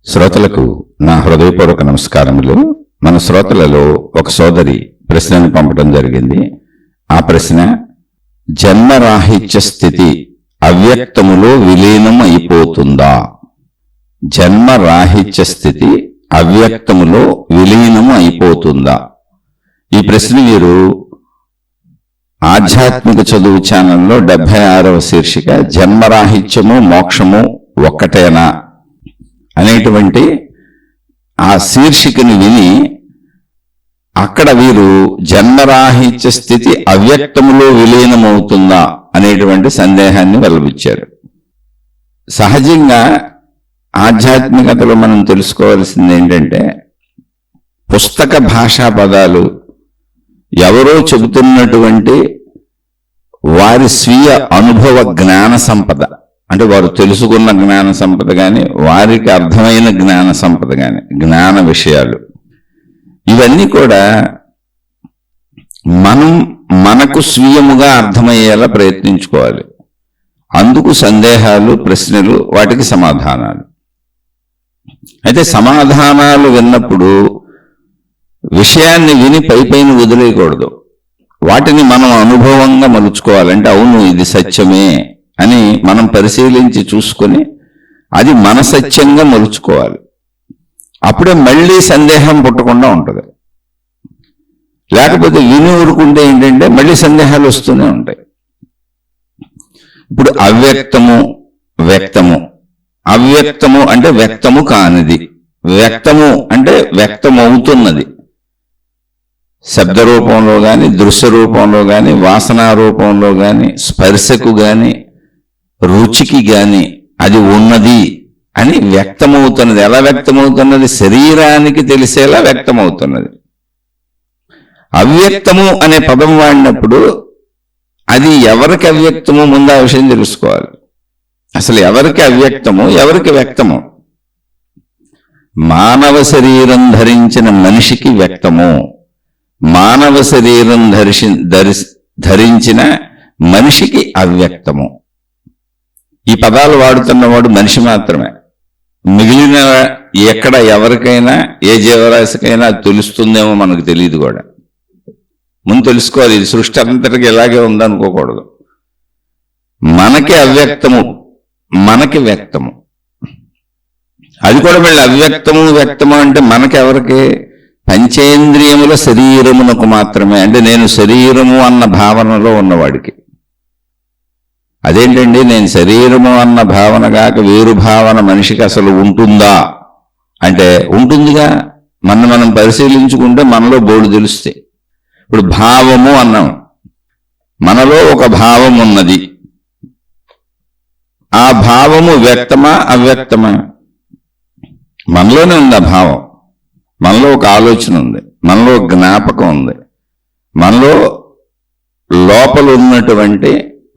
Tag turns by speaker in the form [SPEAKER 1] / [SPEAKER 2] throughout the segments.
[SPEAKER 1] శ్రోతలకు నా హృదయపూర్వక నమస్కారములు. మన శ్రోతలలో ఒక సోదరి ప్రశ్నను పంపడం జరిగింది. ఆ ప్రశ్న, జన్మరాహిత్య స్థితి అవ్యక్తములో విలీనం అయిపోతుందా? జన్మరాహిత్య స్థితి అవ్యక్తములో విలీనం అయిపోతుందా? ఈ ప్రశ్న వీరు ఆధ్యాత్మిక చదువు ఛానల్లో 76వ శీర్షిక జన్మరాహిత్యము మోక్షము ఒక్కటేనా అనేటువంటి ఆ శీర్షికను విని అక్కడ వీరు జన్మరాహిత్య స్థితి అవ్యక్తములో విలీనమవుతుందా అనేటువంటి సందేహాన్ని వెల్లబుచ్చారు. సహజంగా ఆధ్యాత్మికతలో మనం తెలుసుకోవాల్సింది ఏంటంటే, పుస్తక భాషా పదాలు ఎవరో చెబుతున్నటువంటి వారి స్వీయ అనుభవ జ్ఞాన సంపద, అంటే వారు తెలుసుకున్న జ్ఞాన సంపద కానీ, వారికి అర్థమైన జ్ఞాన సంపద కానీ, జ్ఞాన విషయాలు ఇవన్నీ కూడా మనకు స్వీయముగా అర్థమయ్యేలా ప్రయత్నించుకోవాలి. అందుకు సందేహాలు, ప్రశ్నలు, వాటికి సమాధానాలు. అయితే సమాధానాలు విన్నప్పుడు విషయాన్ని విని పైపైన వదిలేయకూడదు. వాటిని మనం అనుభవంగా మలుచుకోవాలంటే, అవును ఇది సత్యమే అని మనం పరిశీలించి చూసుకొని అది మన సత్యంగా మలుచుకోవాలి. అప్పుడే మళ్ళీ సందేహం పుట్టకుండా ఉంటుంది. లేకపోతే విని ఊరుకుంటే ఏంటంటే మళ్ళీ సందేహాలు వస్తూనే ఉంటాయి. ఇప్పుడు అవ్యక్తము, వ్యక్తము. అవ్యక్తము అంటే వ్యక్తము కానిది, వ్యక్తము అంటే వ్యక్తమవుతున్నది. శబ్ద రూపంలో కానీ, దృశ్య రూపంలో కానీ, వాసనా రూపంలో కానీ, స్పర్శకు కానీ, రుచికి గాని అది ఉన్నది అని వ్యక్తమవుతున్నది. ఎలా వ్యక్తమవుతున్నది? శరీరానికి తెలిసేలా వ్యక్తమవుతున్నది. అవ్యక్తము అనే పదం వాడినప్పుడు అది ఎవరికి అవ్యక్తము ముందు ఆ విషయం తెలుసుకోవాలి. అసలు ఎవరికి అవ్యక్తము, ఎవరికి వ్యక్తము? మానవ శరీరం ధరించిన మనిషికి వ్యక్తము, మానవ శరీరం ధరించిన మనిషికి అవ్యక్తము. ఈ పదాలు వాడుతున్నవాడు మనిషి మాత్రమే. మిగిలిన ఎక్కడ ఎవరికైనా, ఏ జీవరాశికైనా అది తెలుస్తుందేమో మనకు తెలియదు కూడా. ముందు తెలుసుకోవాలి, ఇది సృష్టి అంతటికి ఇలాగే ఉందనుకోకూడదు. మనకి అవ్యక్తము, మనకి వ్యక్తము. అది కూడా మళ్ళీ అవ్యక్తము వ్యక్తము అంటే మనకి ఎవరికి? పంచేంద్రియముల శరీరమునకు మాత్రమే. అంటే నేను శరీరము అన్న భావనలో ఉన్నవాడికి. అదేంటండి, నేను శరీరము అన్న భావన కాక వేరు భావన మనిషికి అసలు ఉంటుందా అంటే ఉంటుందిగా. మనం పరిశీలించుకుంటే మనలో బోర్డు తెలుస్తాయి. ఇప్పుడు భావము అన్నాం, మనలో ఒక భావం ఉన్నది. ఆ భావము వ్యక్తమా అవ్యక్తమా? మనలోనే ఉంది ఆ భావం. మనలో ఒక ఆలోచన ఉంది, మనలో జ్ఞాపకం ఉంది, మనలో లోపల ఉన్నటువంటి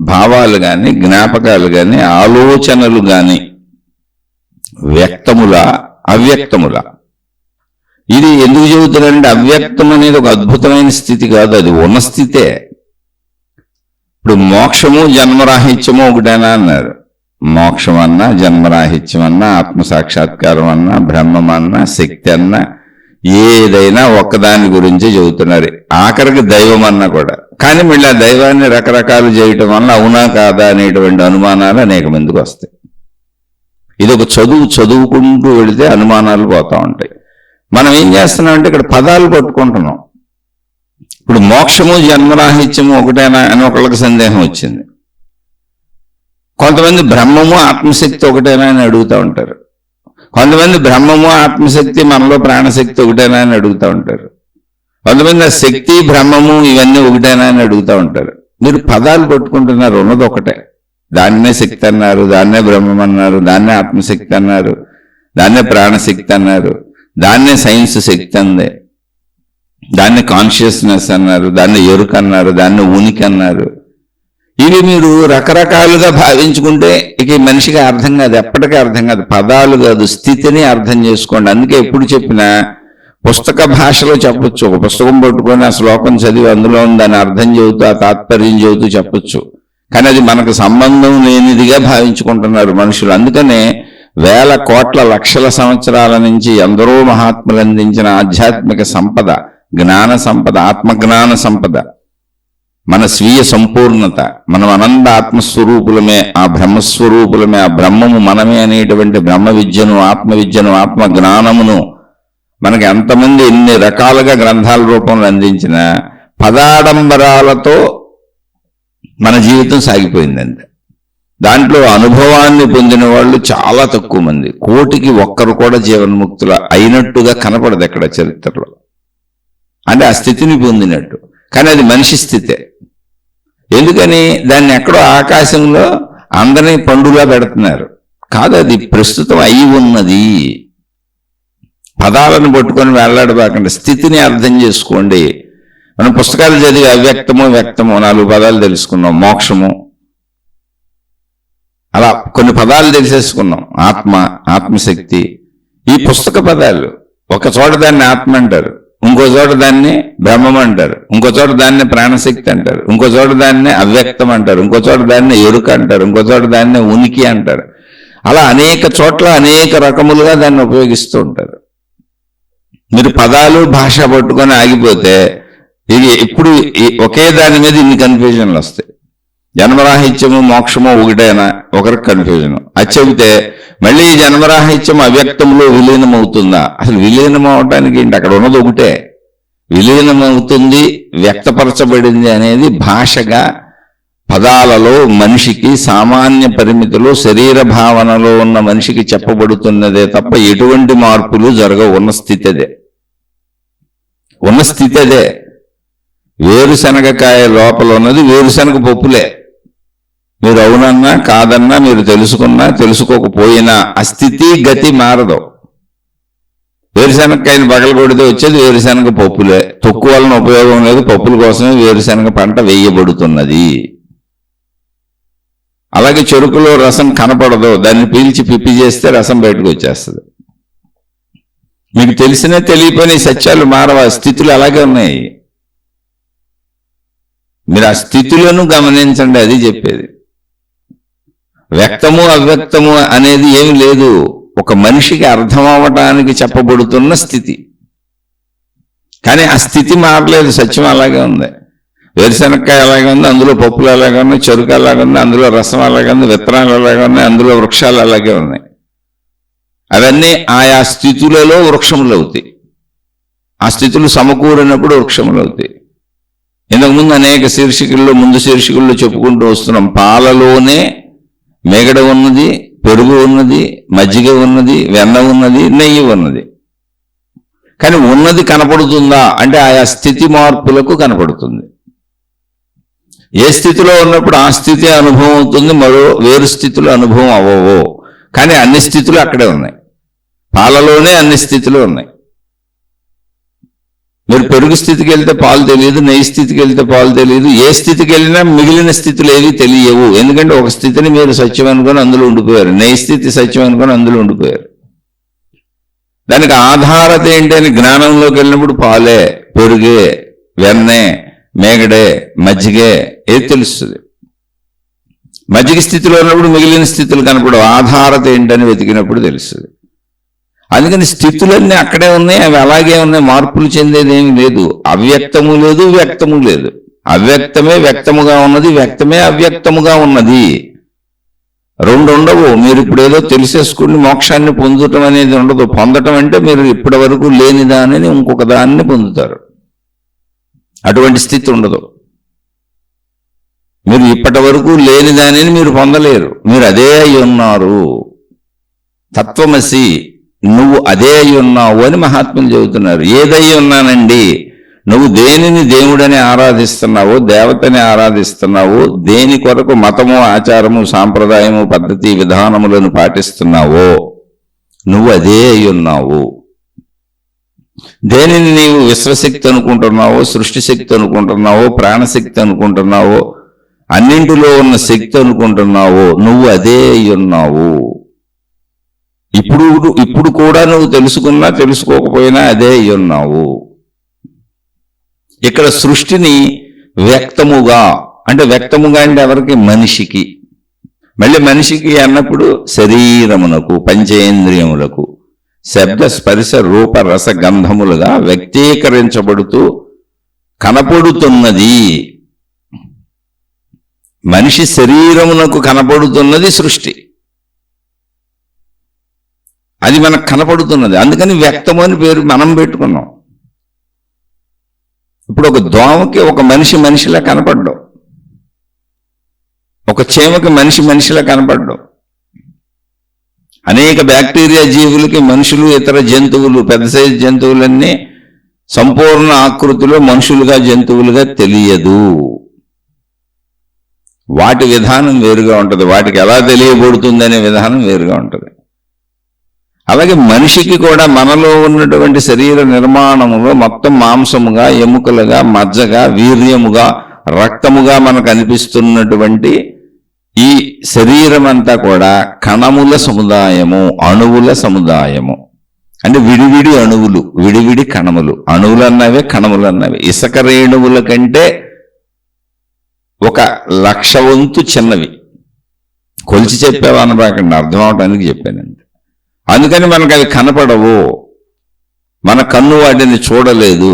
[SPEAKER 1] భావాలు కానీ, జ్ఞాపకాలు కానీ, ఆలోచనలు కానీ వ్యక్తముల అవ్యక్తముల? ఇది ఎందుకు చెబుతున్నారంటే, అవ్యక్తం అనేది ఒక అద్భుతమైన స్థితి కాదు, అది ఉన్న స్థితే. ఇప్పుడు మోక్షము జన్మరాహిత్యము ఒకటేనా అన్నారు. మోక్షం అన్నా, జన్మరాహిత్యం అన్నా, ఆత్మసాక్షాత్కారం అన్నా, బ్రహ్మం అన్నా, శక్తి అన్నా, ఏదైనా ఒక్కదాని గురించి చెబుతున్నారు. ఆఖరికి దైవం అన్నా కూడా. కానీ మళ్ళీ ఆ దైవాన్ని రకరకాలు చేయటం వల్ల అవునా కాదా అనేటువంటి అనుమానాలు అనేక మందికి వస్తాయి. ఇది ఒక చదువుకుంటూ వెళితే అనుమానాలు పోతూ ఉంటాయి. మనం ఏం చేస్తున్నామంటే ఇక్కడ పదాలు పట్టుకుంటున్నాం. ఇప్పుడు మోక్షము జన్మరాహిత్యము ఒకటేనా అని ఒకళ్ళకి సందేహం వచ్చింది. కొంతమంది బ్రహ్మము ఆత్మశక్తి ఒకటేనా అని అడుగుతూ ఉంటారు. కొంతమంది బ్రహ్మము ఆత్మశక్తి మనలో ప్రాణశక్తి ఒకటేనా అని అడుగుతూ ఉంటారు. కొంతమంది ఆ శక్తి బ్రహ్మము ఇవన్నీ ఒకటేనా అని అడుగుతూ ఉంటారు. మీరు పదాలు పట్టుకుంటున్నారు, ఉన్నది ఒకటే. దాన్నే శక్తి అన్నారు, దాన్నే బ్రహ్మం అన్నారు, దాన్నే ఆత్మశక్తి అన్నారు, దాన్నే ప్రాణశక్తి అన్నారు, దాన్నే సైన్స్ శక్తి అందే, దాన్ని కాన్షియస్నెస్ అన్నారు, దాన్ని ఎరుక అన్నారు, దాన్ని ఉనికి అన్నారు. ఇవి మీరు రకరకాలుగా భావించుకుంటే ఇక మనిషికి అర్థం కాదు, ఎప్పటికీ అర్థం కాదు. పదాలు కాదు, స్థితిని అర్థం చేసుకోండి. అందుకే ఎప్పుడు చెప్పినా పుస్తక భాషలో చెప్పొచ్చు. ఒక పుస్తకం పట్టుకొని ఆ శ్లోకం చదివి అందులో దాన్ని అర్థం చెబుతూ, ఆ తాత్పర్యం చెబుతూ చెప్పొచ్చు. కానీ అది మనకు సంబంధం లేనిదిగా భావించుకుంటున్నారు మనుషులు. అందుకనే వేల కోట్ల లక్షల సంవత్సరాల నుంచి ఎందరో మహాత్ములు అందించిన ఆధ్యాత్మిక సంపద, జ్ఞాన సంపద, ఆత్మజ్ఞాన సంపద, మన స్వీయ సంపూర్ణత, మనం అనంత ఆత్మస్వరూపులమే, ఆ బ్రహ్మస్వరూపులమే, ఆ బ్రహ్మము మనమే అనేటువంటి బ్రహ్మ విద్యను, ఆత్మ విద్యను, ఆత్మ జ్ఞానమును మనకి ఎంతమంది ఎన్ని రకాలుగా గ్రంథాల రూపంలో అందించిన పదాడంబరాలతో మన జీవితం సాగిపోయిందండి. దాంట్లో అనుభవాన్ని పొందిన వాళ్ళు చాలా తక్కువ మంది, కోటికి ఒక్కరు కూడా జీవన్ముక్తులు అయినట్టుగా కనపడదు ఎక్కడ చరిత్రలో. అంటే ఆ స్థితిని పొందినట్టు, కానీ అది మనిషి స్థితే. ఎందుకని దాన్ని ఎక్కడో ఆకాశంలో అందరినీ పండులా పెడుతున్నారు, కాదు, అది ప్రస్తుతం అయి ఉన్నది. పదాలను పట్టుకొని వేళ్లాడబాకండి, స్థితిని అర్థం చేసుకోండి. మనం పుస్తకాలు చదివి అవ్యక్తము వ్యక్తము 4 పదాలు తెలుసుకున్నాం, మోక్షము, అలా కొన్ని పదాలు తెలిసేసుకున్నాం, ఆత్మ, ఆత్మశక్తి. ఈ పుస్తక పదాలు ఒక చోట దాన్ని ఆత్మ అంటారు, ఇంకో చోట దాన్ని బ్రహ్మం అంటారు, ఇంకో చోట దాన్ని ప్రాణశక్తి అంటారు, ఇంకో చోట దాన్ని అవ్యక్తం అంటారు, ఇంకో చోట దాన్ని ఎరుక అంటారు, ఇంకో చోట దాన్ని ఉనికి అంటారు. అలా అనేక చోట్ల అనేక రకములుగా దాన్ని ఉపయోగిస్తూ ఉంటారు. మీరు పదాలు భాష పట్టుకొని ఆగిపోతే ఇది ఎప్పుడు ఒకే దాని మీద ఇన్ని కన్ఫ్యూజన్లు వస్తాయి. జన్మరాహిత్యము మోక్షము ఒకటేనా, ఒకరికి కన్ఫ్యూజన్. అది చెబితే మళ్ళీ జన్మరాహిత్యం అవ్యక్తంలో విలీనం అవుతుందా? అసలు విలీనం అవటానికి ఏంటి, అక్కడ ఉన్నది ఒకటే. విలీనం అవుతుంది, వ్యక్తపరచబడింది అనేది భాషగా పదాలలో మనిషికి సామాన్య పరిమితిలో శరీర భావనలో ఉన్న మనిషికి చెప్పబడుతున్నదే తప్ప ఎటువంటి మార్పులు జరగవు. ఉన్న స్థితి అదే, ఉన్న స్థితి అదే. వేరుశనగకాయ లోపల ఉన్నది వేరుశనగ పప్పులే. మీరు అవునన్నా కాదన్నా, మీరు తెలుసుకున్నా తెలుసుకోకపోయినా ఆ స్థితి గతి మారదు. వేరుశనగకాయని పగలగొడితే వచ్చేది వేరుశనగ పప్పులే. తొక్కు వలన ఉపయోగం లేదు, పప్పుల కోసమే వేరుశనగ పంట వేయబడుతున్నది. అలాగే చెరుకులో రసం కనపడదు, దాన్ని పీల్చి పిప్పి చేస్తే రసం బయటకు వచ్చేస్తుంది. మీకు తెలిసినా తెలియపోయిన సత్యాలు మారవ, స్థితులు అలాగే ఉన్నాయి. మీరు ఆ స్థితులను గమనించండి, అది చెప్పేది. వ్యక్తము అవ్యక్తము అనేది ఏమి లేదు, ఒక మనిషికి అర్థం అవ్వటానికి చెప్పబడుతున్న స్థితి. కానీ ఆ స్థితి మారలేదు, సత్యం అలాగే ఉంది. వేరుశనక్కాయ అలాగే ఉంది, అందులో పప్పులు అలాగే ఉన్నాయి, చెరుకు అలాగే ఉంది, అందులో రసం అలాగే ఉంది, విత్తనాలు అలాగే ఉన్నాయి, అందులో వృక్షాలు అలాగే ఉన్నాయి. అవన్నీ ఆయా స్థితులలో వృక్షములు అవుతాయి. ఆ స్థితులు సమకూరినప్పుడు వృక్షములు అవుతాయి. ఇంతకుముందు అనేక శీర్షికల్లో, ముందు శీర్షికల్లో చెప్పుకుంటూ వస్తున్నాం. పాలలోనే మేగడ ఉన్నది, పెరుగు ఉన్నది, మజ్జిగ ఉన్నది, వెన్న ఉన్నది, నెయ్యి ఉన్నది. కానీ ఉన్నది కనపడుతుందా అంటే ఆయా స్థితి మార్పులకు కనపడుతుంది. ఏ స్థితిలో ఉన్నప్పుడు ఆ స్థితి అనుభవం అవుతుంది, మరో వేరు స్థితులు అనుభవం అవ్వవు. కానీ అన్ని స్థితులు అక్కడే ఉన్నాయి, పాలలోనే అన్ని స్థితులు ఉన్నాయి. మీరు పెరుగు స్థితికి వెళ్తే పాలు తెలియదు, నెయ్యి స్థితికి వెళ్తే పాలు తెలియదు. ఏ స్థితికి వెళ్ళినా మిగిలిన స్థితులు ఏవి తెలియవు. ఎందుకంటే ఒక స్థితిని మీరు సత్యం అనుకొని అందులో ఉండిపోయారు, నెయ్యి స్థితి సత్యం అనుకొని అందులో ఉండిపోయారు. దానికి ఆధారత ఏంటి అని జ్ఞానంలోకి వెళ్ళినప్పుడు పాలే, పెరుగే, వెన్నే, మేగడే, మజ్జిగే ఏది తెలుస్తుంది. మజ్జిగ స్థితిలో ఉన్నప్పుడు మిగిలిన స్థితులు కనపడవు, ఆధారత ఏంటని వెతికినప్పుడు తెలుస్తుంది. అందుకని స్థితులన్నీ అక్కడే ఉన్నాయి, అవి అలాగే ఉన్నాయి, మార్పులు చెందేది ఏమి లేదు. అవ్యక్తము లేదు, వ్యక్తము లేదు. అవ్యక్తమే వ్యక్తముగా ఉన్నది, వ్యక్తమే అవ్యక్తముగా ఉన్నది. రెండు ఉండవు. మీరు ఇప్పుడు ఏదో తెలిసేసుకుని మోక్షాన్ని పొందటం అనేది ఉండదు. పొందటం అంటే మీరు ఇప్పటి వరకు లేని దానిని ఇంకొక దాన్ని పొందుతారు, అటువంటి స్థితి ఉండదు. మీరు ఇప్పటి వరకు లేని దానిని మీరు పొందలేరు, మీరు అదే అయి ఉన్నారు. తత్వమసి, నువ్వు అదే అయి ఉన్నావు అని మహాత్ములు చెబుతున్నారు. ఏదై ఉన్నానండి, నువ్వు దేనిని దేవుడని ఆరాధిస్తున్నావో, దేవతని ఆరాధిస్తున్నావో, దేని కొరకు మతము, ఆచారము, సాంప్రదాయము, పద్ధతి, విధానములను పాటిస్తున్నావో నువ్వు అదే అయి ఉన్నావు. దేనిని నీవు విశ్వశక్తి అనుకుంటున్నావో, సృష్టి శక్తి అనుకుంటున్నావో, ప్రాణశక్తి అనుకుంటున్నావో, అన్నింటిలో ఉన్న శక్తి అనుకుంటున్నావో నువ్వు అదే అయి ఉన్నావు. ఇప్పుడు కూడా నువ్వు తెలుసుకున్నా తెలుసుకోకపోయినా అదే అయి ఉన్నావు. ఇక్కడ సృష్టిని వ్యక్తముగా అంటే ఎవరికి? మనిషికి. మళ్ళీ మనిషికి అన్నప్పుడు శరీరమునకు పంచేంద్రియములకు శబ్ద స్పర్శ రూప రస గంధములుగా వ్యక్తీకరించబడుతూ కనపడుతున్నది. మనిషి శరీరమునకు కనపడుతున్నది సృష్టి, అది మనకు కనపడుతున్నది. అందుకని వ్యక్తము అని పేరు మనం పెట్టుకున్నాం. ఇప్పుడు ఒక దోమకి ఒక మనిషిలా కనపడ్డావు, ఒక చీమకి మనిషిలా కనపడ్డావు. అనేక బ్యాక్టీరియా జీవులకి మనుషులు, ఇతర జంతువులు, పెద్ద సైజు జంతువులన్నీ సంపూర్ణ ఆకృతిలో మనుషులుగా జంతువులుగా తెలియదు. వాటి విధానం వేరుగా ఉంటుంది, వాటికి ఎలా తెలియబడుతుంది అనే విధానం వేరుగా ఉంటుంది. అలాగే మనిషికి కూడా మనలో ఉన్నటువంటి శరీర నిర్మాణములో మొత్తం మాంసముగా, ఎముకలుగా, మజ్జగా, వీర్యముగా, రక్తముగా మనకు అనిపిస్తున్నటువంటి ఈ శరీరం అంతా కూడా కణముల సముదాయము, అణువుల సముదాయము. అంటే విడివిడి అణువులు, విడివిడి కణములు. అణువులు అన్నవే, కణములు అన్నవి. ఇసుక రేణువుల కంటే 1,00,000 వంతు చిన్నవి. కొలిచి చెప్పావా అనబాకండి, అర్థం అవడానికి చెప్పానండి. అందుకని మనకు అవి కనపడవు, మన కన్ను వాటిని చూడలేదు,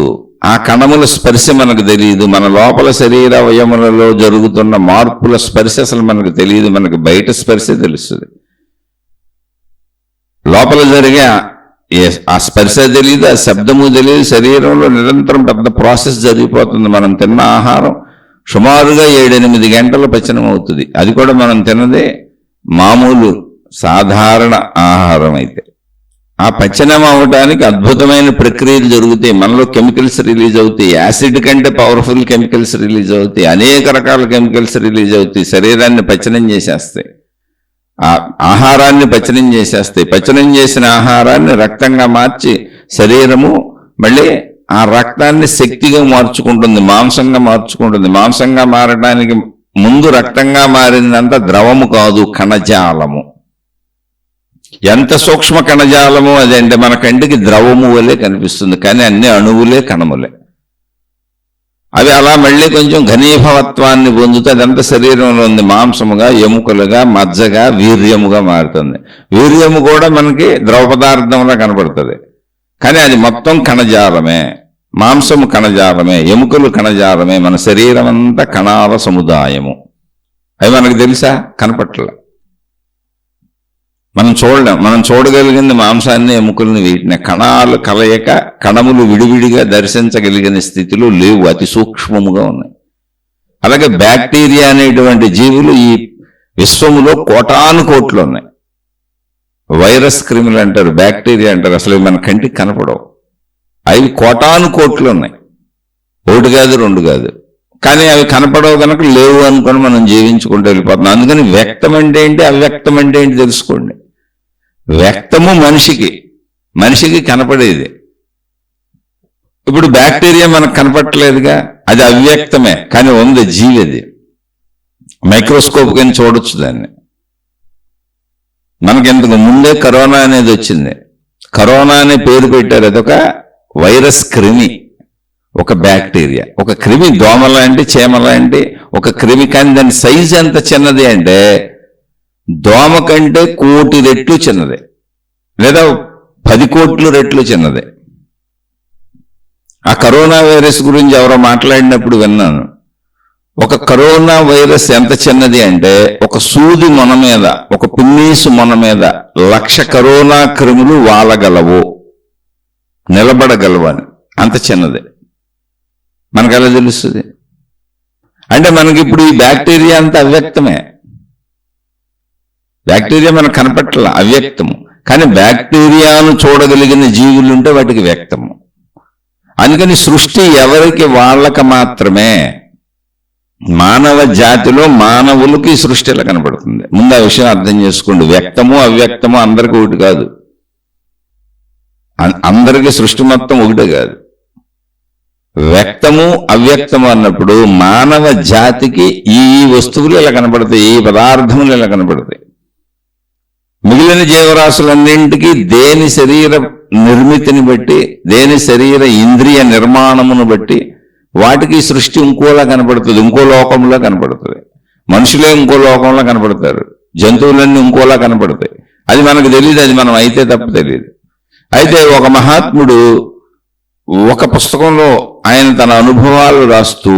[SPEAKER 1] ఆ కణముల స్పర్శ మనకు తెలియదు. మన లోపల శరీర అవయములలో జరుగుతున్న మార్పుల స్పర్శ అసలు మనకు తెలియదు, మనకు బయట స్పర్శ తెలుస్తుంది. లోపల జరిగే ఆ స్పర్శ తెలియదు, ఆ శబ్దము తెలియదు. శరీరంలో నిరంతరం పెద్ద ప్రాసెస్ జరిగిపోతుంది. మనం తిన్న ఆహారం సుమారుగా 7-8 గంటల పచనం అవుతుంది. అది కూడా మనం తిన్నదే మామూలు సాధారణ ఆహారం అయితే. ఆ పచనం అవడానికి అద్భుతమైన ప్రక్రియలు జరుగుతాయి. మనలో కెమికల్స్ రిలీజ్ అవుతాయి, యాసిడ్ కంటే పవర్ఫుల్ కెమికల్స్ రిలీజ్ అవుతాయి, అనేక రకాల కెమికల్స్ రిలీజ్ అవుతాయి. శరీరాన్ని పచనం చేసేస్తాయి, ఆ ఆహారాన్ని పచనం చేసేస్తాయి. పచనం చేసిన ఆహారాన్ని రక్తంగా మార్చి శరీరము మళ్ళీ ఆ రక్తాన్ని శక్తిగా మార్చుకుంటుంది, మాంసంగా మార్చుకుంటుంది. మాంసంగా మారడానికి ముందు రక్తంగా మారిందంతా ద్రవము కాదు, కణజాలము. ఎంత సూక్ష్మ కణజాలము అదంటే మన కంటికి ద్రవము వలె కనిపిస్తుంది, కానీ అన్ని అణువులే, కణములే. అవి అలా మళ్ళీ కొంచెం ఘనీభవత్వాన్ని పొందుతూ అదంతా శరీరంలో ఉంది, మాంసముగా, ఎముకలుగా, మజ్జగా, వీర్యముగా మారుతుంది. వీర్యము కూడా మనకి ద్రవ పదార్థంలా కనపడుతుంది, కానీ అది మొత్తం కణజాలమే. మాంసము కణజాలమే, ఎముకలు కణజాలమే. మన శరీరం అంతా కణాల సముదాయము. అవి మనకు తెలుసా? కనపట్ల. మనం చూడలేం. మనం చూడగలిగింది మాంసాన్ని, ఎముకల్ని, వీటిని. కణాలు కలయిక, కణములు విడివిడిగా దర్శించగలిగిన స్థితిలో లేవు, అతి సూక్ష్మముగా ఉన్నాయి. అలాగే బ్యాక్టీరియా అనేటువంటి జీవులు ఈ విశ్వములో కోటాను ఉన్నాయి. వైరస్ క్రిములు అంటారు, బ్యాక్టీరియా అంటారు. అసలు మన కంటికి కనపడవు. అవి కోటాను ఉన్నాయి, 1 కాదు 2 కాదు. కానీ అవి కనపడవు కనుక లేవు అనుకొని మనం జీవించుకుంటూ వెళ్ళిపోతున్నాం. అందుకని వ్యక్తం అంటే ఏంటి, అవ్యక్తం అంటే ఏంటి తెలుసుకోండి. వ్యక్తము మనిషికి కనపడేది. ఇప్పుడు బ్యాక్టీరియా మనకు కనపడలేదుగా, అది అవ్యక్తమే, కానీ ఉంది, జీవి. అది మైక్రోస్కోప్ కానీ చూడొచ్చు దాన్ని. మనకి ఇంతకు ముందే కరోనా అనేది వచ్చింది. కరోనా అనే పేరు పెట్టారు. అదొక వైరస్ క్రిమి, ఒక బ్యాక్టీరియా, ఒక క్రిమి. దోమ లాంటి, చీమ లాంటి ఒక క్రిమి. కానీ దాని సైజు ఎంత చిన్నది అంటే దోమ కంటే 1,000,000 రెట్లు చిన్నదే, లేదా 10 కోట్ల రెట్లు చిన్నదే. ఆ కరోనా వైరస్ గురించి ఎవరో మాట్లాడినప్పుడు విన్నాను. ఒక కరోనా వైరస్ ఎంత చిన్నది అంటే ఒక సూది మొన మీద, ఒక పిన్నీసు మొన మీద 1,00,000 కరోనా క్రిములు వాలగలవు, నిలబడగలవు అని. అంత చిన్నదే. మనకు ఎలా తెలుస్తుంది అంటే మనకి ఇప్పుడు ఈ బ్యాక్టీరియా అంతా అవ్యక్తమే. బ్యాక్టీరియా మనకు కనపట్ల, అవ్యక్తము. కానీ బ్యాక్టీరియాను చూడగలిగిన జీవులుంటే వాటికి వ్యక్తము. అందుకని సృష్టి ఎవరికి వాళ్ళకి మాత్రమే. మానవ జాతిలో మానవులకి సృష్టి ఎలా కనపడుతుంది? ముందు ఆ విషయం అర్థం చేసుకోండి. వ్యక్తము అవ్యక్తము అందరికీ ఒకటి కాదు. అందరికీ సృష్టి మొత్తం ఒకటే కాదు. వ్యక్తము అవ్యక్తము అన్నప్పుడు మానవ జాతికి ఈ వస్తువులు ఎలా కనపడతాయి, ఈ పదార్థములు ఎలా కనపడతాయి. మిగిలిన జీవరాశులన్నింటికి దేని శరీర నిర్మితిని బట్టి, దేని శరీర ఇంద్రియ నిర్మాణమును బట్టి వాటికి సృష్టి ఇంకోలా కనపడుతుంది, ఇంకో లోకంలో కనపడుతుంది. మనుషులే ఇంకో లోకంలో కనపడతారు. జంతువులన్నీ ఇంకోలా కనపడతాయి. అది మనకు తెలియదు, అది మనం అయితే తప్ప తెలియదు. అయితే ఒక మహాత్ముడు ఒక పుస్తకంలో ఆయన తన అనుభవాలు రాస్తూ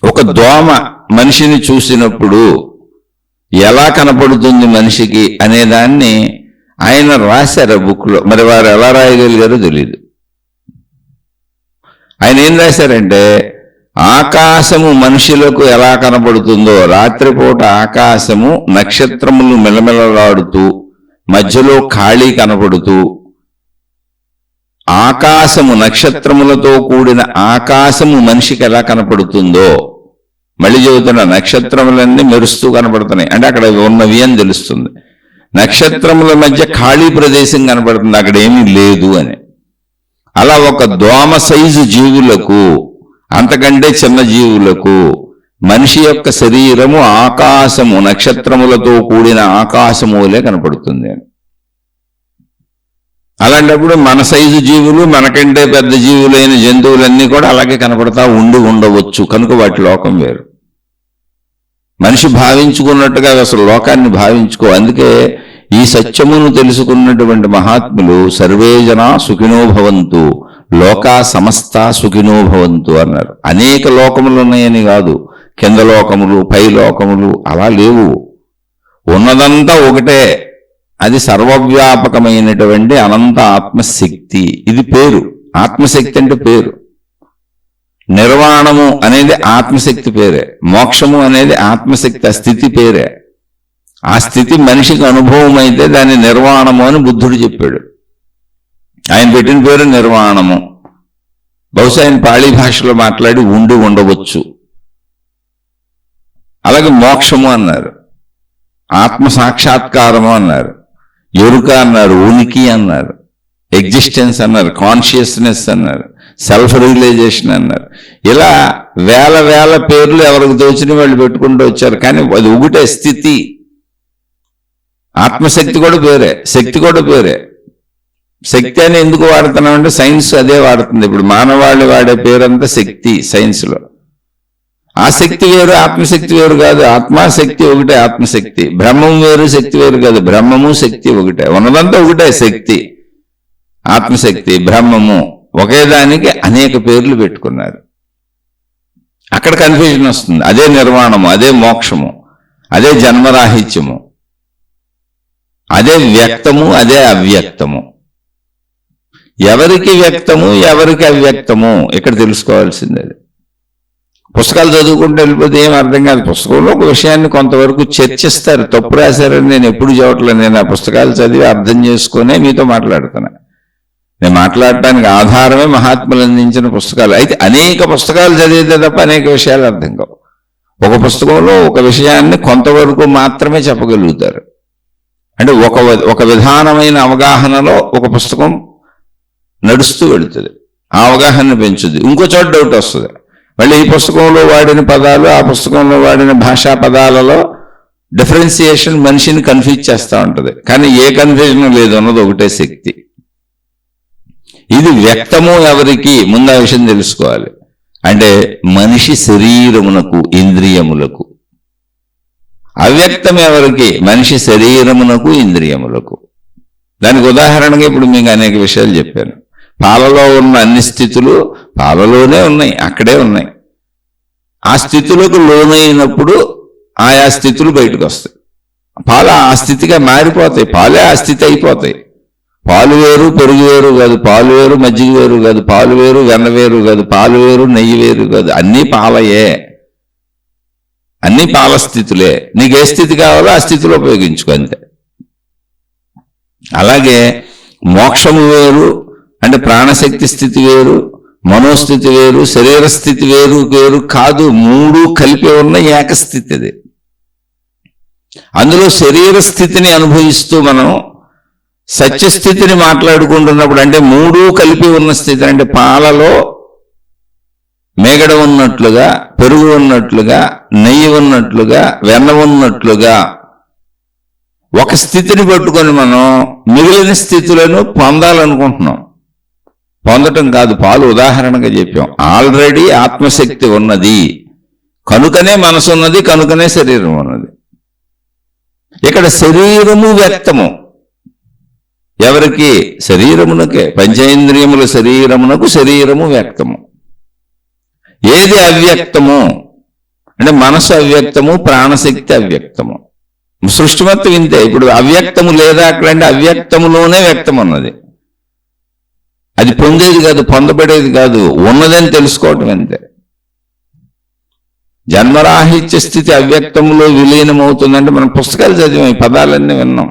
[SPEAKER 1] ఒక దోమ మనిషిని చూసినప్పుడు ఎలా కనపడుతుంది మనిషికి అనే దాన్ని ఆయన రాశారు ఆ బుక్లో. మరి వారు ఎలా రాయగలిగారో తెలియదు. ఆయన ఏం రాశారంటే, ఆకాశము మనుషులకు ఎలా కనపడుతుందో, రాత్రిపూట ఆకాశము నక్షత్రములు మెలమెలలాడుతూ మధ్యలో ఖాళీ కనపడుతూ, ఆకాశము నక్షత్రములతో కూడిన ఆకాశము మనిషికి ఎలా కనపడుతుందో, మళ్ళీ చెబుతున్న నక్షత్రములన్నీ మెరుస్తూ కనపడుతున్నాయి అంటే అక్కడ ఉన్నవి అని తెలుస్తుంది. నక్షత్రముల మధ్య ఖాళీ ప్రదేశం కనపడుతుంది, అక్కడ ఏమీ లేదు అని. అలా ఒక దోమ సైజు జీవులకు, అంతకంటే చిన్న జీవులకు మనిషి యొక్క శరీరము ఆకాశము నక్షత్రములతో కూడిన ఆకాశములే కనపడుతుంది అని. అలాంటప్పుడు మన సైజు జీవులు, మనకంటే పెద్ద జీవులైన జంతువులన్నీ కూడా అలాగే కనపడతా ఉండవచ్చు. కనుక వాటి లోకం వేరు. మనిషి భావించుకున్నట్టుగా అసలు లోకాన్ని భావించుకో. అందుకే ఈ సత్యమును తెలుసుకున్నటువంటి మహాత్ములు సర్వే జనా సుఖినో భవంతు, లోకా సమస్త సుఖినో భవంతు అన్నారు. అనేక లోకములు ఉన్నాయని కాదు, కింద లోకములు పై లోకములు అలా లేవు. ఉన్నదంతా ఒకటే, అది సర్వవ్యాపకమైనటువంటి అనంత ఆత్మశక్తి. ఇది పేరు, ఆత్మశక్తి అంటే పేరు. నిర్వాణము అనేది ఆత్మశక్తి పేరే, మోక్షము అనేది ఆత్మశక్తి ఆ స్థితి పేరే. ఆ స్థితి మనిషికి అనుభవం అయితే దాన్ని నిర్వాణము అని బుద్ధుడు చెప్పాడు. ఆయన పెట్టిన పేరు నిర్వాణము. బహుశా ఆయన పాళీ భాషలో మాట్లాడి ఉండవచ్చు. అలాగే మోక్షము అన్నారు, ఆత్మ సాక్షాత్కారము అన్నారు, ఎరుక అన్నారు, ఉనికి అన్నారు, ఎగ్జిస్టెన్స్ అన్నారు, కాన్షియస్నెస్ అన్నారు, సెల్ఫ్ రియలైజేషన్ అన్నారు. ఇలా వేల పేర్లు ఎవరికి తోచిన వాళ్ళు పెట్టుకుంటూ వచ్చారు. కానీ అది ఒకటే స్థితి. ఆత్మశక్తి కూడా పేరే, శక్తి కూడా పేరే. శక్తి అని ఎందుకు వాడుతున్నామంటే సైన్స్ అదే వాడుతుంది. ఇప్పుడు మానవాళి వాడే పేరంతా శక్తి సైన్స్లో. ఆ శక్తి వేరు, ఆత్మశక్తి వేరు కాదు. ఆత్మశక్తి ఒకటే, ఆత్మశక్తి. బ్రహ్మం వేరు, శక్తి వేరు కాదు. బ్రహ్మము శక్తి ఒకటే, ఉన్నదంతా ఒకటే. శక్తి, ఆత్మశక్తి, బ్రహ్మము ఒకే దానికి అనేక పేర్లు పెట్టుకున్నారు. అక్కడ కన్ఫ్యూజన్ వస్తుంది. అదే నిర్వాణము, అదే మోక్షము, అదే జన్మరాహిత్యము, అదే వ్యక్తము, అదే అవ్యక్తము. ఎవరికి వ్యక్తము, ఎవరికి అవ్యక్తము ఇక్కడ తెలుసుకోవాల్సింది. అది పుస్తకాలు చదువుకుంటూ వెళ్ళిపోతే ఏం అర్థం కాదు. పుస్తకంలో ఒక విషయాన్ని కొంతవరకు చర్చిస్తారు. తప్పు రాశారని నేను ఎప్పుడు చూడట్లేదు. నేను ఆ పుస్తకాలు చదివి అర్థం చేసుకునే మీతో మాట్లాడుతున్నా. నేను మాట్లాడటానికి ఆధారమే మహాత్ములు అందించిన పుస్తకాలు. అయితే అనేక పుస్తకాలు చదివితే తప్ప అనేక విషయాలు అర్థం కావు. ఒక పుస్తకంలో ఒక విషయాన్ని కొంతవరకు మాత్రమే చెప్పగలుగుతారు. అంటే ఒక విధానమైన అవగాహనలో ఒక పుస్తకం నడుస్తూ వెళుతుంది, ఆ అవగాహన పెంచుద్ది. ఇంకో చోట డౌట్ వస్తుంది. మళ్ళీ ఈ పుస్తకంలో వాడిన పదాలు, ఆ పుస్తకంలో వాడిన భాషా పదాలలో డిఫరెన్సియేషన్ మనిషిని కన్ఫ్యూజ్ చేస్తూ ఉంటుంది. కానీ ఏ కన్ఫ్యూజన్ లేదు, అన్నది ఒకటే శక్తి. ఇది వ్యక్తము ఎవరికి, ముందు ఆ విషయం తెలుసుకోవాలి. అంటే మనిషి శరీరమునకు, ఇంద్రియములకు. అవ్యక్తం ఎవరికి, మనిషి శరీరమునకు, ఇంద్రియములకు. దానికి ఉదాహరణగా ఇప్పుడు మీకు అనేక విషయాలు చెప్పాను. పాలలో ఉన్న అన్ని స్థితులు పాలలోనే ఉన్నాయి, అక్కడే ఉన్నాయి. ఆ స్థితులకు లోనైనప్పుడు ఆయా స్థితులు బయటకు వస్తాయి. పాలు ఆ స్థితిగా మారిపోతాయి, పాలే ఆ స్థితి అయిపోతాయి. పాలు వేరు పెరుగు వేరు కాదు, పాలు వేరు మజ్జిగ వేరు కాదు, పాలు వేరు వెన్న వేరు కాదు, పాలు వేరు నెయ్యి వేరు కాదు. అన్నీ పాలయే, అన్ని పాల స్థితులే. నీకు ఏ స్థితి కావాలో ఆ స్థితిలో ఉపయోగించుకో అంతే. అలాగే మోక్షము వేరు అంటే ప్రాణశక్తి స్థితి వేరు, మనోస్థితి వేరు, శరీర స్థితి వేరు వేరు కాదు. మూడు కలిపి ఉన్న ఏకస్థితి అది. అందులో శరీర స్థితిని అనుభవిస్తూ మనం సత్యస్థితిని మాట్లాడుకుంటున్నప్పుడు, అంటే మూడు కలిపి ఉన్న స్థితి, అంటే పాలలో మేగడ ఉన్నట్లుగా, పెరుగు ఉన్నట్లుగా, నెయ్యి ఉన్నట్లుగా, వెన్న ఉన్నట్లుగా ఒక స్థితిని పట్టుకొని మనం మిగిలిన స్థితులను పొందాలనుకుంటున్నాం. పొందటం కాదు, పాలు ఉదాహరణగా చెప్పాం. ఆల్రెడీ ఆత్మశక్తి ఉన్నది కనుకనే మనసు ఉన్నది, కనుకనే శరీరం ఉన్నది. ఇక్కడ శరీరము వ్యక్తము ఎవరికి? శరీరమునకే. పంచేంద్రియముల శరీరమునకు శరీరము వ్యక్తము. ఏది అవ్యక్తము అంటే మనసు అవ్యక్తము, ప్రాణశక్తి అవ్యక్తము. సృష్టి మొత్తం ఇంతే. ఇప్పుడు అవ్యక్తము లేదా అక్కడంటే అవ్యక్తములోనే వ్యక్తం ఉన్నది. అది పొందేది కాదు, పొందబడేది కాదు, ఉన్నదని తెలుసుకోవటం అంతే. జన్మరాహిత్య స్థితి అవ్యక్తములో విలీనమవుతుందంటే మనం పుస్తకాలు చదివాం, ఈ పదాలన్నీ విన్నాం.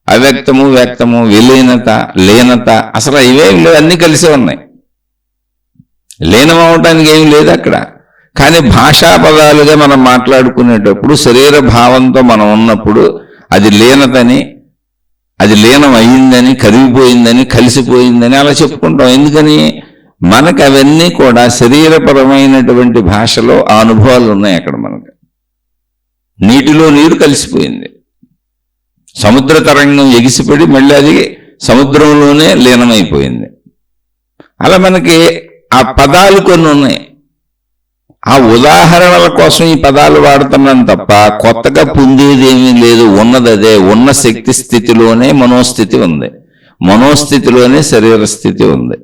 [SPEAKER 1] అవ్యక్తము, వ్యక్తము, విలీనత, లీనత, అసలు ఇవేం లేవు, అన్నీ కలిసే ఉన్నాయి. లీనం అవటానికి ఏమి లేదు అక్కడ. కానీ భాషా పదాలుగా మనం మాట్లాడుకునేటప్పుడు శరీర భావంతో మనం ఉన్నప్పుడు అది లీనతని, అది లీనం అయ్యిందని, కరిగిపోయిందని, కలిసిపోయిందని అలా చెప్పుకుంటాం. ఎందుకని? మనకు అవన్నీ కూడా శరీరపరమైనటువంటి భాషలో ఆ అనుభవాలు ఉన్నాయి అక్కడ మనకు. నీటిలో నీరు కలిసిపోయింది, సముద్ర తరంగం ఎగిసిపడి మళ్ళీ అది సముద్రంలోనే లీనమైపోయింది. అలా మనకి ఆ పదాలు కొన్ని ఉన్నాయి. ఆ ఉదాహరణల కోసం ఈ పదాలు వాడుతున్నాను తప్ప కొత్తగా పొందేది ఏమీ లేదు. ఉన్నది అదే. ఉన్న శక్తి స్థితిలోనే మనోస్థితి ఉంది, మనోస్థితిలోనే శరీర స్థితి ఉంది.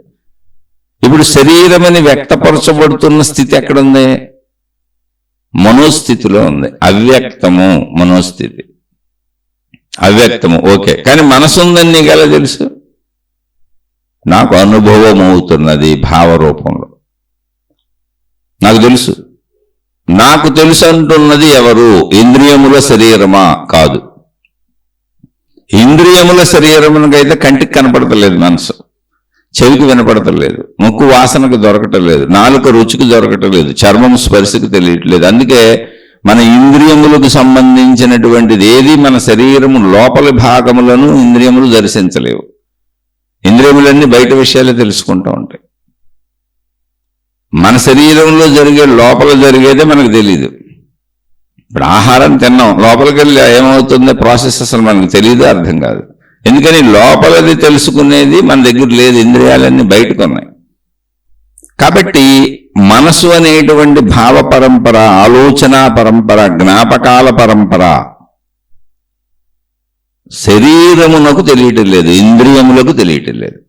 [SPEAKER 1] ఇప్పుడు శరీరమని వ్యక్తపరచబడుతున్న స్థితి ఎక్కడుంది? మనోస్థితిలో ఉంది. అవ్యక్తము మనోస్థితి, అవ్యక్తము. ఓకే, కానీ మనసు ఉందని నీకు ఎలా తెలుసు? నాకు అనుభవం అవుతున్నది భావరూపంలో. నాకు తెలుసు. నాకు తెలుసు అంటున్నది ఎవరు? ఇంద్రియముల శరీరమా? కాదు. ఇంద్రియముల శరీరమునకైతే కంటికి కనపడతలేదు మనసు, చెవికి వినపడతలేదు, ముక్కు వాసనకు దొరకటలేదు, నాలుక రుచికి దొరకటలేదు, చర్మం స్పర్శకు తెలియట్లేదు. అందుకే మన ఇంద్రియములకు సంబంధించినటువంటిది ఏది మన శరీరము లోపలి భాగములను ఇంద్రియములు దర్శించలేవు. ఇంద్రియములన్నీ బయట విషయాలే తెలుసుకుంటూ ఉంటాయి. మన శరీరంలో జరిగే లోపల జరిగేదే మనకు తెలియదు. ఇప్పుడు ఆహారం తిన్నాం, లోపలికి వెళ్ళి ఏమవుతుందో ప్రాసెస్ అసలు మనకు తెలియదు, అర్థం కాదు. ఎందుకని? లోపలది తెలుసుకునేది మన దగ్గర లేదు, ఇంద్రియాలన్నీ బయటకు ఉన్నాయి. కాబట్టి మనసు అనేటువంటి భావ పరంపర, ఆలోచన పరంపర, జ్ఞాపకాల పరంపర శరీరమునకు తెలియటం లేదు, ఇంద్రియములకు తెలియటం లేదు.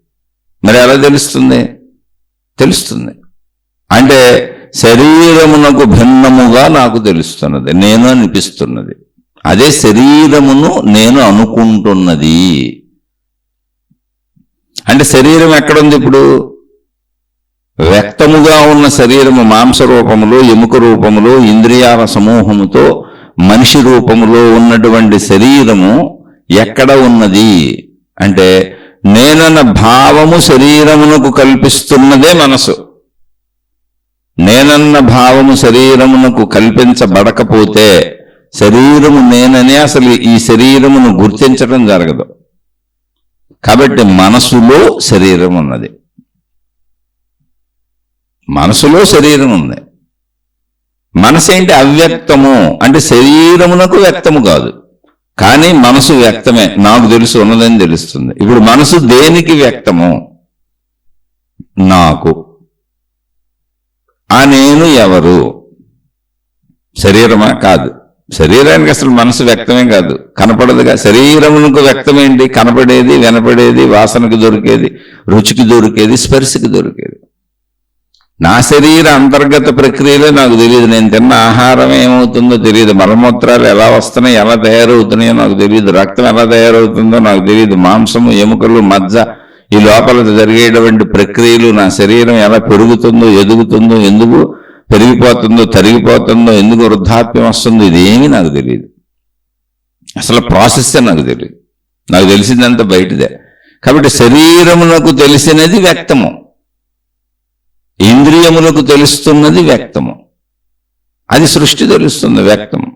[SPEAKER 1] మరి ఎలా తెలుస్తుంది? తెలుస్తుంది అంటే శరీరమునకు భిన్నముగా నాకు తెలుస్తున్నది, నేను అనిపిస్తున్నది. అదే శరీరమును నేను అనుకుంటున్నది. అంటే శరీరం ఎక్కడుంది ఇప్పుడు? వ్యక్తముగా ఉన్న శరీరము మాంస రూపములో, ఎముక రూపములో, ఇంద్రియాల సమూహముతో మనిషి రూపములో ఉన్నటువంటి శరీరము ఎక్కడ ఉన్నది అంటే నేనన్న భావము శరీరమునకు కల్పిస్తున్నదే మనసు. నేనన్న భావము శరీరమునకు కల్పించబడకపోతే శరీరము నేననే అసలు ఈ శరీరమును గుర్తించడం జరగదు. కాబట్టి మనసులో శరీరం ఉన్నది, మనసులో శరీరం ఉంది. మనసు ఏంటి? అవ్యక్తము అంటే శరీరమునకు వ్యక్తము కాదు, కానీ మనసు వ్యక్తమే. నాకు తెలుసు, ఉన్నదని తెలుస్తుంది. ఇప్పుడు మనసు దేనికి వ్యక్తము? నాకు. ఆ నేను ఎవరు? శరీరమా? కాదు. శరీరానికి అసలు మనసు వ్యక్తమే కాదు, కనపడదుగా. శరీరమునకు వ్యక్తమేంటి? కనపడేది, వినపడేది, వాసనకు దొరికేది, రుచికి దొరికేది, స్పర్శకి దొరికేది. నా శరీర అంతర్గత ప్రక్రియలో నాకు తెలియదు. నేను తిన్న ఆహారం ఏమవుతుందో తెలియదు, మలమూత్రాలు ఎలా వస్తున్నాయి, ఎలా తయారవుతున్నాయో నాకు తెలియదు, రక్తం ఎలా తయారవుతుందో నాకు తెలియదు, మాంసము, ఎముకలు, మజ్జ, ఈ లోపల జరిగేటువంటి ప్రక్రియలు, నా శరీరం ఎలా పెరుగుతుందో, ఎదుగుతుందో, ఎందుకు పెరిగిపోతుందో, తరిగిపోతుందో, ఎందుకు వృద్ధాప్యం వస్తుందో, ఇదేమీ నాకు తెలియదు. అసలు ప్రాసెస్సే నాకు తెలియదు. నాకు తెలిసిందంతా బయటదే. కాబట్టి శరీరమునకు తెలిసినది వ్యక్తము, ఇంద్రియములకు తెలుస్తున్నది వ్యక్తము. అది సృష్టి తెలుస్తుంది వ్యక్తము.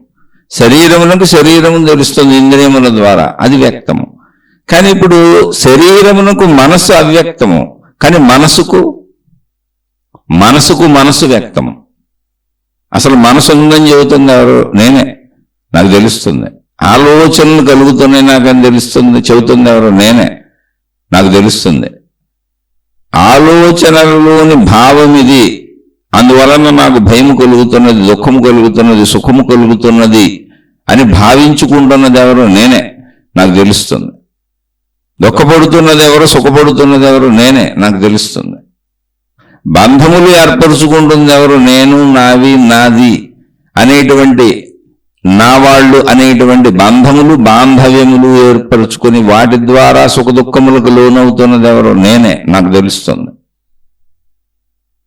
[SPEAKER 1] శరీరములకు శరీరము తెలుస్తుంది ఇంద్రియముల ద్వారా, అది వ్యక్తము. కానీ ఇప్పుడు శరీరమునకు మనసు అవ్యక్తము, కానీ మనసుకు మనసు వ్యక్తము. అసలు మనసు ఉందని చెబుతుంది ఎవరు? నేనే. నాకు తెలుస్తుంది. ఆలోచనలు కలుగుతున్నాయి నాకని తెలుస్తుంది, చెబుతుంది ఎవరు? నేనే. నాకు తెలుస్తుంది. ఆలోచనలలోని భావం ఇది, అందువలన నాకు భయం కలుగుతున్నది, దుఃఖము కలుగుతున్నది, సుఖము కలుగుతున్నది అని భావించుకుంటున్నది ఎవరు? నేనే, నాకు తెలుస్తుంది. దుఃఖపడుతున్నది ఎవరు, సుఖపడుతున్నది ఎవరు? నేనే, నాకు తెలుస్తుంది. బంధములు ఏర్పరుచుకుంటుంది ఎవరు? నేను, నావి, నాది అనేటువంటి, నా వాళ్ళు అనేటువంటి బంధములు, బాంధవ్యములు ఏర్పరచుకొని వాటి ద్వారా సుఖ దుఃఖములకు లోనవుతున్నది ఎవరు? నేనే, నాకు తెలుస్తుంది.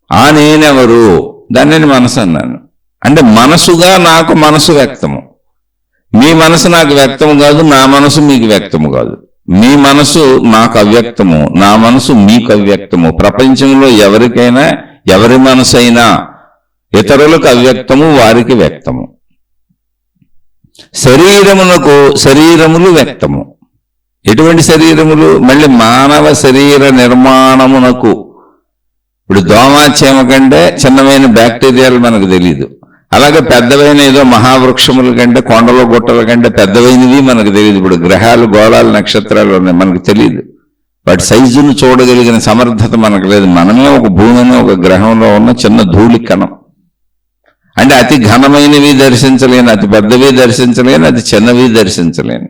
[SPEAKER 1] ఆ నేనెవరు? దాన్ని మనసు అన్నాను. అంటే మనసుగా నాకు మనసు వ్యక్తము. మీ మనసు నాకు వ్యక్తము కాదు, నా మనసు మీకు వ్యక్తము కాదు. మీ మనసు నాకు అవ్యక్తము, నా మనసు మీకు అవ్యక్తము. ప్రపంచంలో ఎవరికైనా, ఎవరి మనసు అయినా ఇతరులకు అవ్యక్తము, వారికి వ్యక్తము. శరీరమునకు శరీరములు వ్యక్తము. ఎటువంటి శరీరములు? మళ్ళీ మానవ శరీర నిర్మాణమునకు. ఇప్పుడు దోమ, చీమ కంటే చిన్నమైన బ్యాక్టీరియాలు మనకు తెలియదు. అలాగే పెద్దవైన ఏదో మహావృక్షముల కంటే, కొండల గుట్టల కంటే పెద్దవైనవి మనకు తెలియదు. ఇప్పుడు గ్రహాలు, గోళాలు, నక్షత్రాలు ఉన్నాయి, మనకు తెలియదు. వాటి సైజును చూడగలిగిన సమర్థత మనకు లేదు. మనమే ఒక భూమిని, ఒక గ్రహంలో ఉన్న చిన్న ధూళి కణం. అంటే అతి ఘనమైనవి దర్శించలేను, అతి పెద్దవి దర్శించలేను, అతి చిన్నవి దర్శించలేను.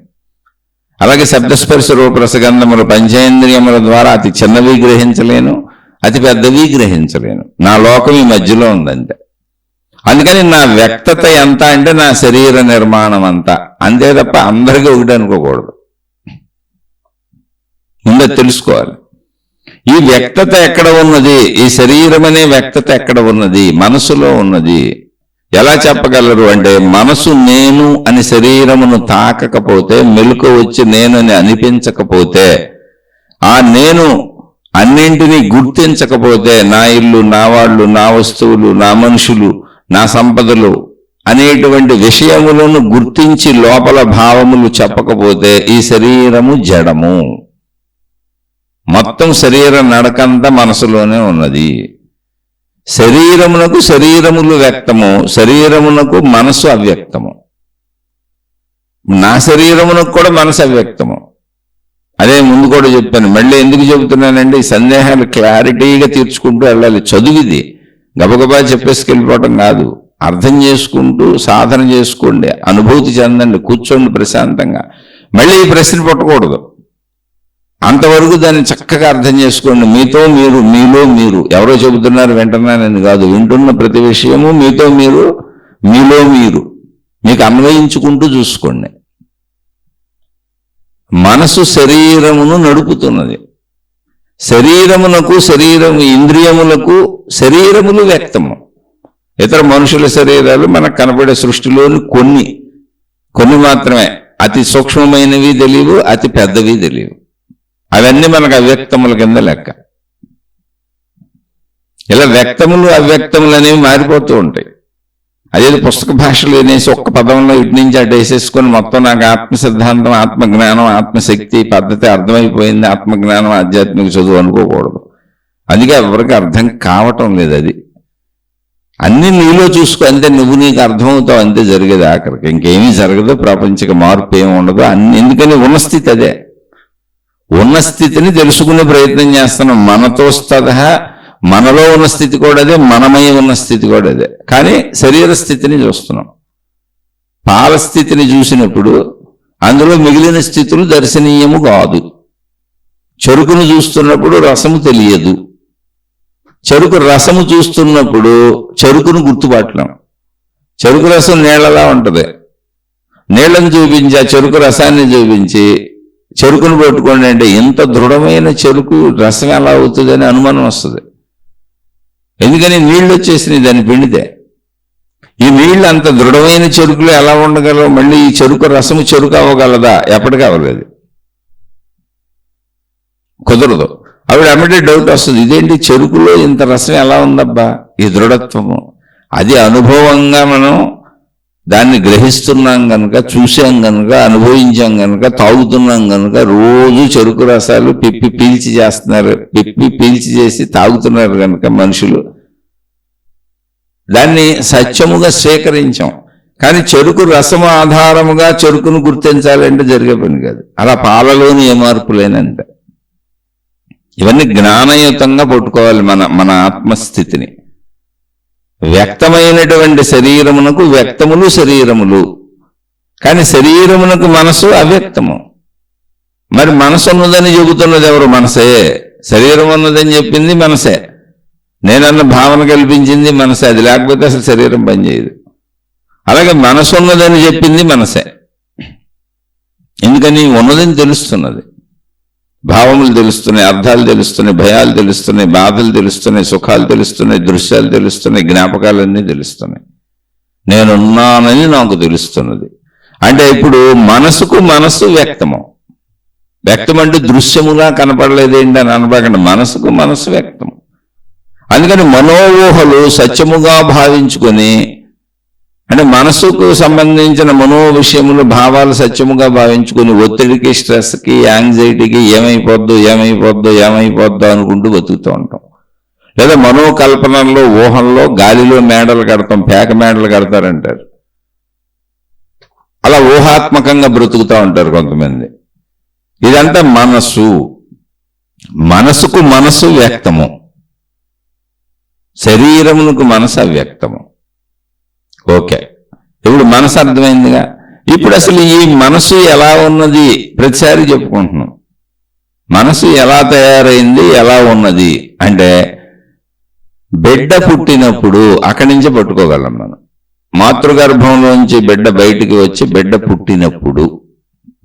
[SPEAKER 1] అలాగే శబ్దస్పర్శ రూప రసగంధములు పంచేంద్రియముల ద్వారా అతి చిన్నవి గ్రహించలేను, అతి పెద్దవి గ్రహించలేను. నా లోకం ఈ మధ్యలో ఉందంతే. అందుకని నా వ్యక్తత ఎంత అంటే నా శరీర నిర్మాణం అంతా, అంతే తప్ప అందరికీ ఒకటి అనుకోకూడదు. ముందు తెలుసుకోవాలి. ఈ వ్యక్తత ఎక్కడ ఉన్నది? ఈ శరీరం అనే వ్యక్తత ఎక్కడ ఉన్నది? మనసులో ఉన్నది. ఎలా చెప్పగలరు అంటే, మనసు నేను అని శరీరమును తాకకపోతే, మెలకు వచ్చి నేను అని అనిపించకపోతే, ఆ నేను అన్నింటినీ గుర్తించకపోతే, నా ఇల్లు, నా వాళ్ళు, నా వస్తువులు, నా మనుషులు, నా సంపదలు అనేటువంటి విషయములను గుర్తించి లోపల భావములు చెప్పకపోతే ఈ శరీరము జడము. మొత్తం శరీర నడకంతా మనసులోనే ఉన్నది. శరీరమునకు శరీరములు వ్యక్తము, శరీరమునకు మనసు అవ్యక్తము. నా శరీరమునకు కూడా మనసు అవ్యక్తము. అదే ముందు కూడా చెప్పాను, మళ్ళీ ఎందుకు చెబుతున్నానంటే ఈ సందేహాలు క్లారిటీగా తీర్చుకుంటూ వెళ్ళాలి. చదువుది గబగబా చెప్పేసుకెళ్ళిపోవటం కాదు. అర్థం చేసుకుంటూ సాధన చేసుకోండి, అనుభూతి చెందండి, కూర్చోండి ప్రశాంతంగా. మళ్ళీ ఈ ప్రశ్న పుట్టకూడదు. అంతవరకు దాన్ని చక్కగా అర్థం చేసుకోండి. మీతో మీరు, మీలో మీరు. ఎవరో చెబుతున్నారు వింటున్నానని కాదు, వింటున్న ప్రతి విషయము మీతో మీరు, మీలో మీరు, మీకు అన్వయించుకుంటూ చూసుకోండి. మనసు శరీరమును నడుపుతున్నది. శరీరమునకు ఇంద్రియములకు శరీరములు వ్యక్తము. ఇతర మనుషుల శరీరాలు మనకు కనబడే సృష్టిలోని కొన్ని మాత్రమే. అతి సూక్ష్మమైనవి తెలియవు, అతి పెద్దవి తెలియవు. అవన్నీ మనకు అవ్యక్తముల కింద లెక్క. ఇలా వ్యక్తములు అవ్యక్తములు అనేవి మారిపోతూ ఉంటాయి. అదేది పుస్తక భాషలో అనేసి ఒక్క పదంలో ఇటు నుంచి అటు వేసేసుకొని మొత్తం నాకు ఆత్మ సిద్ధాంతం, ఆత్మజ్ఞానం, ఆత్మశక్తి పద్ధతి అర్థమైపోయింది, ఆత్మజ్ఞానం ఆధ్యాత్మిక చదువు అనుకోకూడదు. అందుకే ఎవరికి అర్థం కావటం లేదు. అది అన్ని నీలో చూసుకో, అంతే. నువ్వు నీకు అర్థమవుతావు, అంతే జరిగేది. ఆఖరికి ఇంకేమీ జరగదు, ప్రపంచక మార్పు ఏమి ఉండదు. ఎందుకని ఉన్న స్థితి అదే. ఉన్న స్థితిని తెలుసుకునే ప్రయత్నం చేస్తున్నాం. మనతో సహా మనలో ఉన్న స్థితి కూడా అదే, మనమై ఉన్న స్థితి కూడా అదే. కానీ శరీర స్థితిని చూస్తున్నాం. పాల స్థితిని చూసినప్పుడు అందులో మిగిలిన స్థితులు దర్శనీయము కాదు. చెరుకును చూస్తున్నప్పుడు రసము తెలియదు. చెరుకు రసము చూస్తున్నప్పుడు చెరుకును గుర్తుపట్టలేం. చెరుకు రసం నీళ్ళలా ఉంటుంది. నీళ్లను చూపించి ఆ చెరుకు రసాన్ని చూపించి చెరుకును పట్టుకోండి అంటే ఇంత దృఢమైన చెరుకు రసం ఎలా అవుతుందని అనుమానం వస్తుంది. ఎందుకని నీళ్ళు వచ్చేసినాయి దాన్ని పిండితే. ఈ నీళ్ళు అంత దృఢమైన చెరుకులో ఎలా ఉండగలవు? మళ్ళీ ఈ చెరుకు రసము చెరుకు అవ్వగలదా? ఎప్పటికీ అవ్వలేదు, కుదరదు. ఆవిడ అమ్మటే డౌట్ వస్తుంది, ఇదేంటి చెరుకులో ఇంత రసం ఎలా ఉందబ్బా, ఈ దృఢత్వము. అది అనుభవంగా మనం దాన్ని గ్రహిస్తున్నాం కనుక, చూసాం కనుక, అనుభవించాం కనుక, తాగుతున్నాం కనుక రోజు చెరుకు రసాలు పిప్పి పీల్చి చేస్తున్నారు. పిప్పి పీల్చి చేసి తాగుతున్నారు కనుక మనుషులు దాన్ని సత్యముగా స్వీకరించాం. కానీ చెరుకు రసము ఆధారముగా చెరుకును గుర్తించాలంటే జరిగే పని కాదు. అలా పాలలోని ఏ మార్పులేనంతే. ఇవన్నీ జ్ఞానయుతంగా పట్టుకోవాలి మన ఆత్మస్థితిని. వ్యక్తమైనటువంటి శరీరమునకు వ్యక్తములు శరీరములు కానీ శరీరమునకు మనసు అవ్యక్తము. మరి మనసు ఉన్నదని చెబుతున్నది ఎవరు? మనసే. శరీరం ఉన్నదని చెప్పింది మనసే. నేనన్న భావన కల్పించింది మనసే. అది లేకపోతే అసలు శరీరం పనిచేయదు. అలాగే మనసు ఉన్నదని చెప్పింది మనసే. ఎందుకని? ఉన్నదని తెలుస్తున్నది. భావములు తెలుస్తున్నాయి, అర్థాలు తెలుస్తున్నాయి, భయాలు తెలుస్తున్నాయి, బాధలు తెలుస్తున్నాయి, సుఖాలు తెలుస్తున్నాయి, దృశ్యాలు తెలుస్తున్నాయి, జ్ఞాపకాలన్నీ తెలుస్తున్నాయి. నేనున్నానని నాకు తెలుస్తున్నది. అంటే ఇప్పుడు మనసుకు మనసు వ్యక్తము. వ్యక్తం అంటే దృశ్యముగా కనపడలేదేంటి అని అనబాకండి. మనసుకు మనసు వ్యక్తము. అందుకని మనోఊహలు సత్యముగా భావించుకొని, అంటే మనసుకు సంబంధించిన మనో విషయములు, భావాలు సత్యముగా భావించుకొని ఒత్తిడికి, స్ట్రెస్కి, యాంగ్జైటీకి ఏమైపోద్దో అనుకుంటూ బతుకుతూ ఉంటాం. లేదా మనోకల్పనల్లో, ఊహల్లో గాలిలో మేడలు కడతాం, పేక మేడలు కడతారంటారు. అలా ఊహాత్మకంగా బ్రతుకుతూ ఉంటారు కొంతమంది. ఇదంతా మనసు. మనసుకు మనసు వ్యక్తము, శరీరమునకు మనసు అవ్యక్తము. ఓకే, ఇప్పుడు మనసు అర్థమైందిగా. ఇప్పుడు అసలు ఈ మనసు ఎలా ఉన్నది ప్రతిసారి చెప్పుకుంటున్నాం. మనసు ఎలా తయారైంది, ఎలా ఉన్నది అంటే బిడ్డ పుట్టినప్పుడు అక్కడి నుంచే పట్టుకోగలం మనం. మాతృగర్భంలోంచి బిడ్డ బయటికి వచ్చి బిడ్డ పుట్టినప్పుడు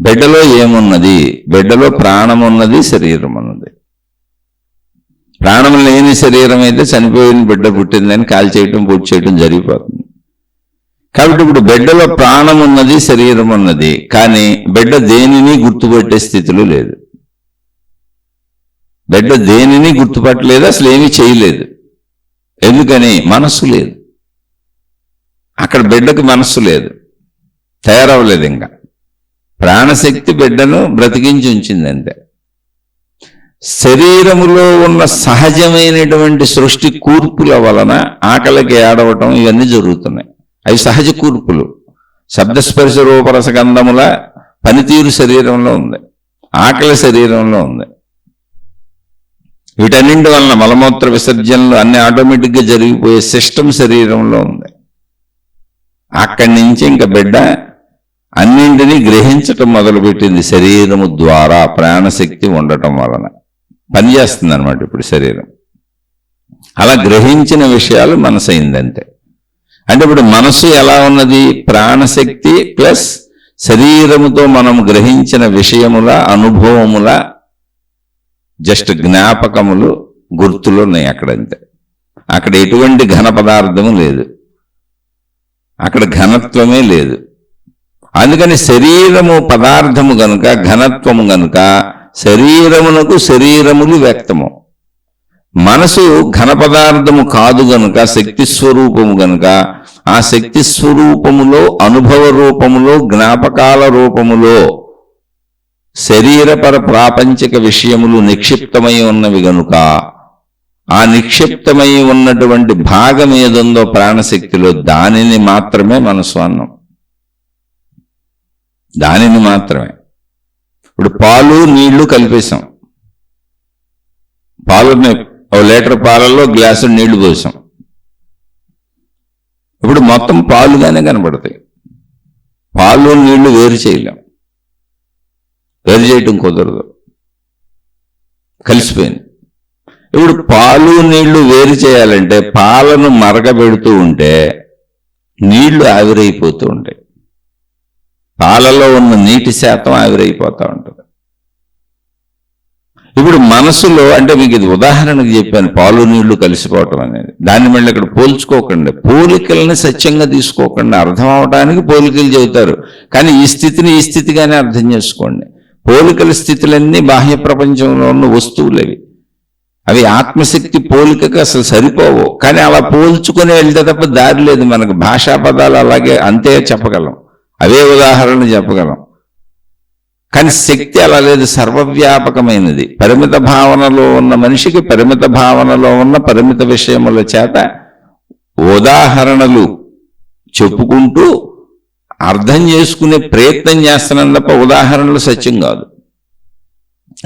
[SPEAKER 1] బిడ్డలో ఏమున్నది? బిడ్డలో ప్రాణం ఉన్నది, శరీరం ఉన్నది. ప్రాణం లేని శరీరం అయితే చనిపోయిన బిడ్డ పుట్టిందని కాల్ చేయటం, పూర్తి చేయటం జరిగిపోతుంది. కాబట్టి ఇప్పుడు బిడ్డలో ప్రాణం ఉన్నది, శరీరం ఉన్నది. కానీ బిడ్డ దేనిని గుర్తుపట్టే స్థితిలో లేదు. బిడ్డ దేనిని గుర్తుపట్టలేదు, అసలు ఏమీ చేయలేదు. ఎందుకని? మనస్సు లేదు. అక్కడ బిడ్డకు మనస్సు లేదు, తయారవ్వలేదు. ఇంకా ప్రాణశక్తి బిడ్డను బ్రతికించి ఉంచింది అంతే. శరీరములో ఉన్న సహజమైనటువంటి సృష్టి కూర్పుల వలన ఆకలికి ఏడవటం ఇవన్నీ జరుగుతున్నాయి. అవి సహజ కూర్పులు. శబ్దస్పర్శ రూపరసగంధముల పనితీరు శరీరంలో ఉంది, ఆకలి శరీరంలో ఉంది. వీటన్నింటి వలన మలమూత్ర విసర్జనలు అన్ని ఆటోమేటిక్గా జరిగిపోయే సిస్టమ్ శరీరంలో ఉంది. అక్కడి నుంచి ఇంకా బిడ్డ అన్నింటినీ గ్రహించటం మొదలుపెట్టింది. శరీరము ద్వారా ప్రాణశక్తి ఉండటం వలన పనిచేస్తుంది అనమాట ఇప్పుడు శరీరం. అలా గ్రహించిన విషయాలు మనసు అయిందంతే. అంటే ఇప్పుడు మనసు ఎలా ఉన్నది? ప్రాణశక్తి ప్లస్ శరీరముతో మనం గ్రహించిన విషయముల, అనుభవముల జస్ట్ జ్ఞాపకములు, గుర్తులు ఉన్నాయి అక్కడంతే. అక్కడ ఎటువంటి ఘన పదార్థము లేదు, అక్కడ ఘనత్వమే లేదు. అందుకని శరీరము పదార్థము గనుక, ఘనత్వము గనుక శరీరమునకు శరీరములు వ్యక్తము. మనసు ఘన పదార్థము కాదు గనుక, శక్తి స్వరూపము గనుక ఆ శక్తి స్వరూపములో, అనుభవ రూపములో, జ్ఞాపకాల రూపములో శరీరపర ప్రాపంచిక విషయములు నిక్షిప్తమై ఉన్నవి గనుక ఆ నిక్షిప్తమై ఉన్నటువంటి భాగం ఏదుందో ప్రాణశక్తిలో దానిని మాత్రమే మనసు అన్నాం. దానిని మాత్రమే. ఇప్పుడు పాలు నీళ్లు కలిపేశాం. పాలని 1 లీటర్ పాలల్లో గ్లాసు నీళ్లు పోసాం. ఇప్పుడు మొత్తం పాలుగానే కనబడతాయి. పాలు నీళ్లు వేరు చేయలేం, వేరు చేయటం కుదరదు, కలిసిపోయింది. ఇప్పుడు పాలు నీళ్లు వేరు చేయాలంటే పాలను మరగబెడుతూ ఉంటే నీళ్లు ఆవిరైపోతూ ఉంటాయి. పాలలో ఉన్న నీటి శాతం ఆవిరైపోతూ ఉంటుంది. ఇప్పుడు మనసులో, అంటే మీకు ఇది ఉదాహరణకు చెప్పాను, పాలు నీళ్లు కలిసిపోవటం అనేది. దాన్ని మళ్ళీ ఇక్కడ పోల్చుకోకండి, పోలికల్ని సత్యంగా తీసుకోకండి. అర్థం అవడానికి పోలికలు చెబుతారు, కానీ ఈ స్థితిని ఈ స్థితిగానే అర్థం చేసుకోండి. పోలికల స్థితులన్నీ బాహ్య ప్రపంచంలో ఉన్న వస్తువులవి. అవి ఆత్మశక్తి పోలికకు అసలు సరిపోవు. కానీ అలా పోల్చుకొని వెళ్తే తప్ప దారి లేదు మనకు. భాషా పదాలు అలాగే అంతే చెప్పగలం, అవే ఉదాహరణలు చెప్పగలం. కానీ శక్తి అలా లేదు, సర్వవ్యాపకమైనది. పరిమిత భావనలో ఉన్న మనిషికి పరిమిత భావనలో ఉన్న పరిమిత విషయముల చేత ఉదాహరణలు చెప్పుకుంటూ అర్థం చేసుకునే ప్రయత్నం చేస్తున్నాం తప్ప ఉదాహరణలు సత్యం కాదు.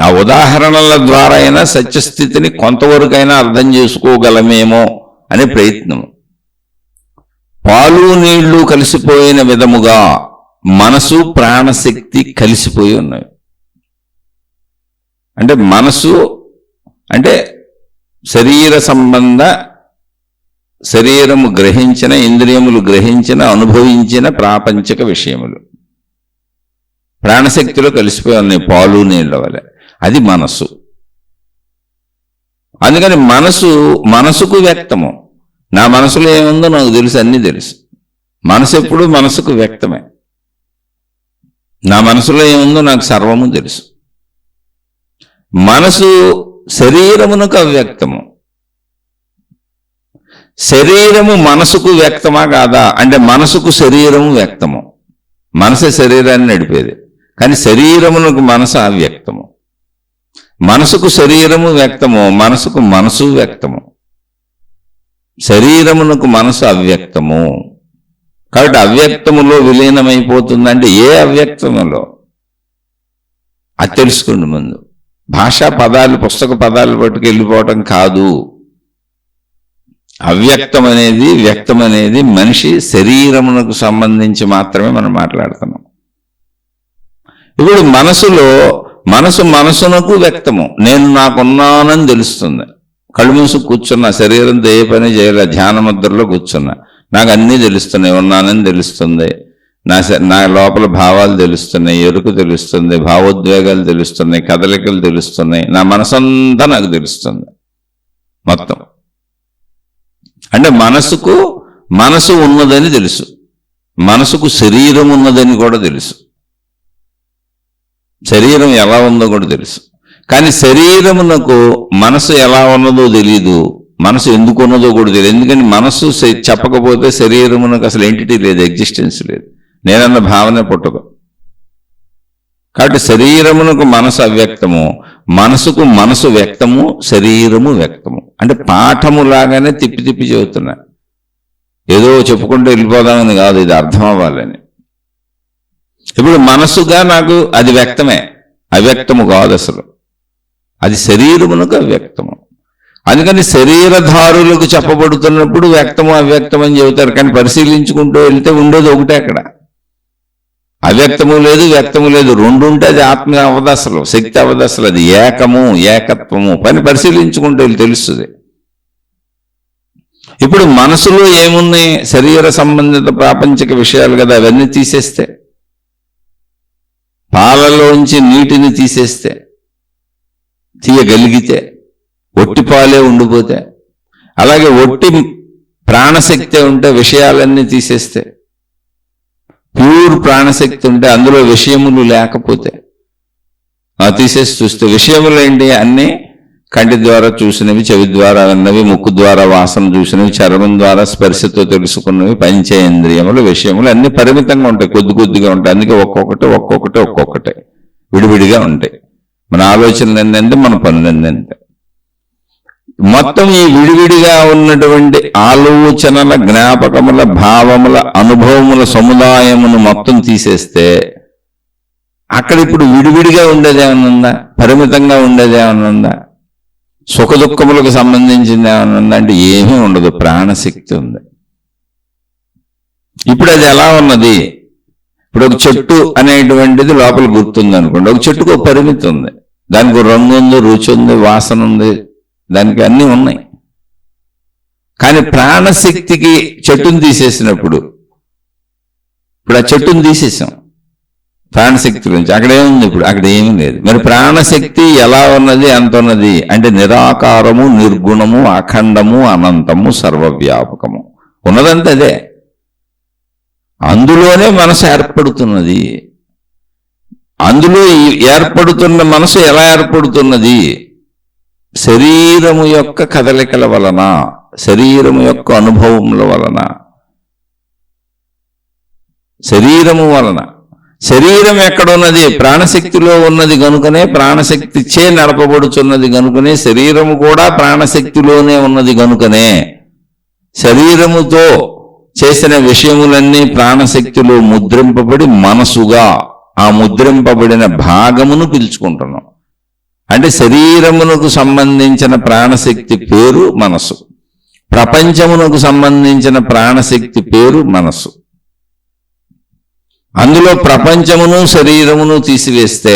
[SPEAKER 1] ఆ ఉదాహరణల ద్వారా అయినా సత్యస్థితిని కొంతవరకైనా అర్థం చేసుకోగలమేమో అనే ప్రయత్నం. పాలు నీళ్లు కలిసిపోయిన విధముగా మనసు ప్రాణశక్తి కలిసిపోయి ఉన్నాయి. అంటే మనసు అంటే శరీర సంబంధ, శరీరము గ్రహించిన, ఇంద్రియములు గ్రహించిన, అనుభవించిన ప్రాపంచిక విషయములు ప్రాణశక్తిలో కలిసిపోయి ఉన్నాయి, పాలు నీళ్ళ వలె. అది మనసు. అందుకని మనసుకు వ్యక్తము. నా మనసులో ఏముందో నాకు తెలుసు, అన్నీ తెలుసు. మనసు ఎప్పుడు మనసుకు వ్యక్తమే. నా మనసులో ఏముందో నాకు సర్వము తెలుసు. మనసు శరీరమునకు అవ్యక్తము. శరీరము మనసుకు వ్యక్తమా కాదా అంటే మనసుకు శరీరము వ్యక్తము. మనసే శరీరాన్ని నడిపేది, కానీ శరీరమునకు మనసు అవ్యక్తము. మనసుకు శరీరము వ్యక్తము, మనసుకు మనసు వ్యక్తము. శరీరమునకు మనసు అవ్యక్తము. కాబట్టి అవ్యక్తములో విలీనమైపోతుందంటే ఏ అవ్యక్తములో అది తెలుసుకోండి ముందు. భాషా పదాలు, పుస్తక పదాలు పట్టుకు వెళ్ళిపోవటం కాదు. అవ్యక్తం అనేది, వ్యక్తం అనేది మనిషి శరీరమునకు సంబంధించి మాత్రమే మనం మాట్లాడుతున్నాం. ఇప్పుడు మనసునకు వ్యక్తము. నేను నాకున్నానని తెలుస్తుంది. కళ్ళు మూసు కూర్చున్నా, శరీరంతో ఏ పని చేయలే, ధ్యాన ముద్రలో కూర్చున్నా, నాకు అన్నీ తెలుస్తున్నాయి. ఉన్నానని తెలుస్తుంది, నా లోపల భావాలు తెలుస్తున్నాయి, ఎరుకు తెలుస్తుంది, భావోద్వేగాలు తెలుస్తున్నాయి, కదలికలు తెలుస్తున్నాయి, నా మనసంతా నాకు తెలుస్తుంది మొత్తం. అంటే మనసు ఉన్నదని తెలుసు, మనసుకు శరీరం ఉన్నదని కూడా తెలుసు, శరీరం ఎలా ఉందో కూడా తెలుసు. కానీ శరీరమునకు మనసు ఎలా ఉన్నదో తెలియదు, మనసు ఎందుకు ఉన్నదో కూడా తెలియదు. ఎందుకంటే మనసు చెప్పకపోతే శరీరమునకు అసలు ఎంటిటీ లేదు, ఎగ్జిస్టెన్స్ లేదు, నేనన్న భావన పుట్టదు. కాబట్టి శరీరమునకు మనసు అవ్యక్తము, మనసుకు మనసు వ్యక్తము, శరీరము వ్యక్తము. అంటే పాఠము లాగానే తిప్పి తిప్పి చెబుతున్నా, ఏదో చెప్పుకుంటూ వెళ్ళిపోదామని కాదు, ఇది అర్థం అవ్వాలని. ఇప్పుడు మనసుగా నాకు అది వ్యక్తమే, అవ్యక్తము కాదు అసలు, అది శరీరమునకు అవ్యక్తము. అందుకని శరీరధారులకు చెప్పబడుతున్నప్పుడు వ్యక్తము అవ్యక్తం అని చెబుతారు. కానీ పరిశీలించుకుంటూ వెళ్తే ఉండేది ఒకటే, అక్కడ అవ్యక్తము లేదు, వ్యక్తము లేదు, రెండు ఉంటే అది ఆత్మ అవదశలు, శక్తి అవదశలు, అది ఏకము, ఏకత్వము. పని పరిశీలించుకుంటూ వెళ్ళి తెలుస్తుంది. ఇప్పుడు మనసులో ఏమున్నాయి? శరీర సంబంధిత ప్రాపంచిక విషయాలు కదా. అవన్నీ తీసేస్తే, పాలలోంచి నీటిని తీసేస్తే, తీయగలిగితే, ఒట్టి పాలే ఉండిపోతే, అలాగే ఒట్టి ప్రాణశక్తి ఉంటే విషయాలన్నీ తీసేస్తే, ప్యూర్ ప్రాణశక్తి ఉంటే అందులో విషయములు లేకపోతే తీసేసి చూస్తే, విషయములు ఏంటి? అన్నీ కంటి ద్వారా చూసినవి, చెవి ద్వారా విన్నవి, ముక్కు ద్వారా వాసన చూసినవి, చర్మం ద్వారా స్పర్శతో తెలుసుకున్నవి, పంచేంద్రియములు, విషయములు అన్ని పరిమితంగా ఉంటాయి, కొద్ది కొద్దిగా ఉంటాయి. అందుకే ఒక్కొక్కటే విడివిడిగా ఉంటాయి. మన ఆలోచనలు ఏంటంటే మన పనులు ఏంటంటే మొత్తం ఈ విడివిడిగా ఉన్నటువంటి ఆలోచనల, జ్ఞాపకముల, భావముల, అనుభవముల సముదాయమును మొత్తం తీసేస్తే అక్కడ ఇప్పుడు విడివిడిగా ఉండేది ఏమన్నా ఉందా? పరిమితంగా ఉండేది ఏమన్నా ఉందా? సుఖ దుఃఖములకు సంబంధించింది ఏమన్నా ఉందా అంటే ఏమీ ఉండదు. ప్రాణశక్తి ఉంది. ఇప్పుడు అది ఎలా ఉన్నది? ఇప్పుడు ఒక చెట్టు అనేటువంటిది లోపల గుర్తుంది అనుకోండి. ఒక చెట్టుకు ఒక పరిమితి ఉంది, దానికి రంగు ఉంది, రుచి ఉంది, వాసన ఉంది, దానికి అన్నీ ఉన్నాయి. కానీ ప్రాణశక్తికి చెట్టును తీసేసినప్పుడు, ఇప్పుడు ఆ చెట్టును తీసేసాం ప్రాణశక్తి నుంచి, అక్కడ ఏముంది? ఇప్పుడు అక్కడ ఏమీ లేదు. మరి ప్రాణశక్తి ఎలా ఉన్నది? ఎంత ఉన్నది అంటే నిరాకారము, నిర్గుణము, అఖండము, అనంతము, సర్వవ్యాపకము ఉన్నదంటే అదే. అందులోనే మనసు ఏర్పడుతున్నది. అందులో ఏర్పడుతున్న మనసు ఎలా ఏర్పడుతున్నది? శరీరము యొక్క కదలికల వలన, శరీరము యొక్క అనుభవముల వలన, శరీరము వలన. శరీరం ఎక్కడున్నది? ప్రాణశక్తిలో ఉన్నది గనుకనే, ప్రాణశక్తి చే నడపబడుచున్నది గనుకనే, శరీరము కూడా ప్రాణశక్తిలోనే ఉన్నది గనుకనే శరీరముతో చేసిన విషయములన్నీ ప్రాణశక్తిలో ముద్రింపబడి మనసుగా ఆ ముద్రింపబడిన భాగమును పిలుచుకుంటున్నాం. అంటే శరీరమునకు సంబంధించిన ప్రాణశక్తి పేరు మనసు, ప్రపంచమునకు సంబంధించిన ప్రాణశక్తి పేరు మనసు. అందులో ప్రపంచమును శరీరమును తీసివేస్తే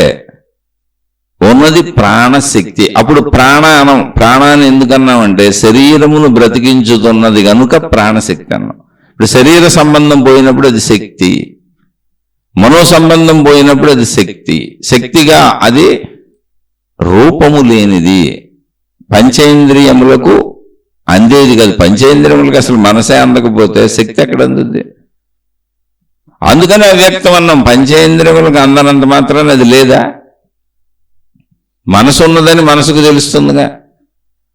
[SPEAKER 1] ఉన్నది ప్రాణశక్తి. అప్పుడు ప్రాణాన్ని ఎందుకన్నామంటే శరీరమును బ్రతికించుతున్నది కనుక ప్రాణశక్తి అన్నాం. ఇప్పుడు శరీర సంబంధం పోయినప్పుడు అది శక్తి, మనో సంబంధం పోయినప్పుడు అది శక్తి. శక్తిగా అది రూపము లేనిది, పంచేంద్రియములకు అందేది కాదు. పంచేంద్రియములకు అసలు మనసే అందకపోతే శక్తి ఎక్కడ అందుద్ది? అందుకని అవ్యక్తం అన్నాం. పంచేంద్రియములకు అందనంత మాత్రాన్ని అది లేదా? మనసు ఉన్నదని మనసుకు తెలుస్తుందిగా,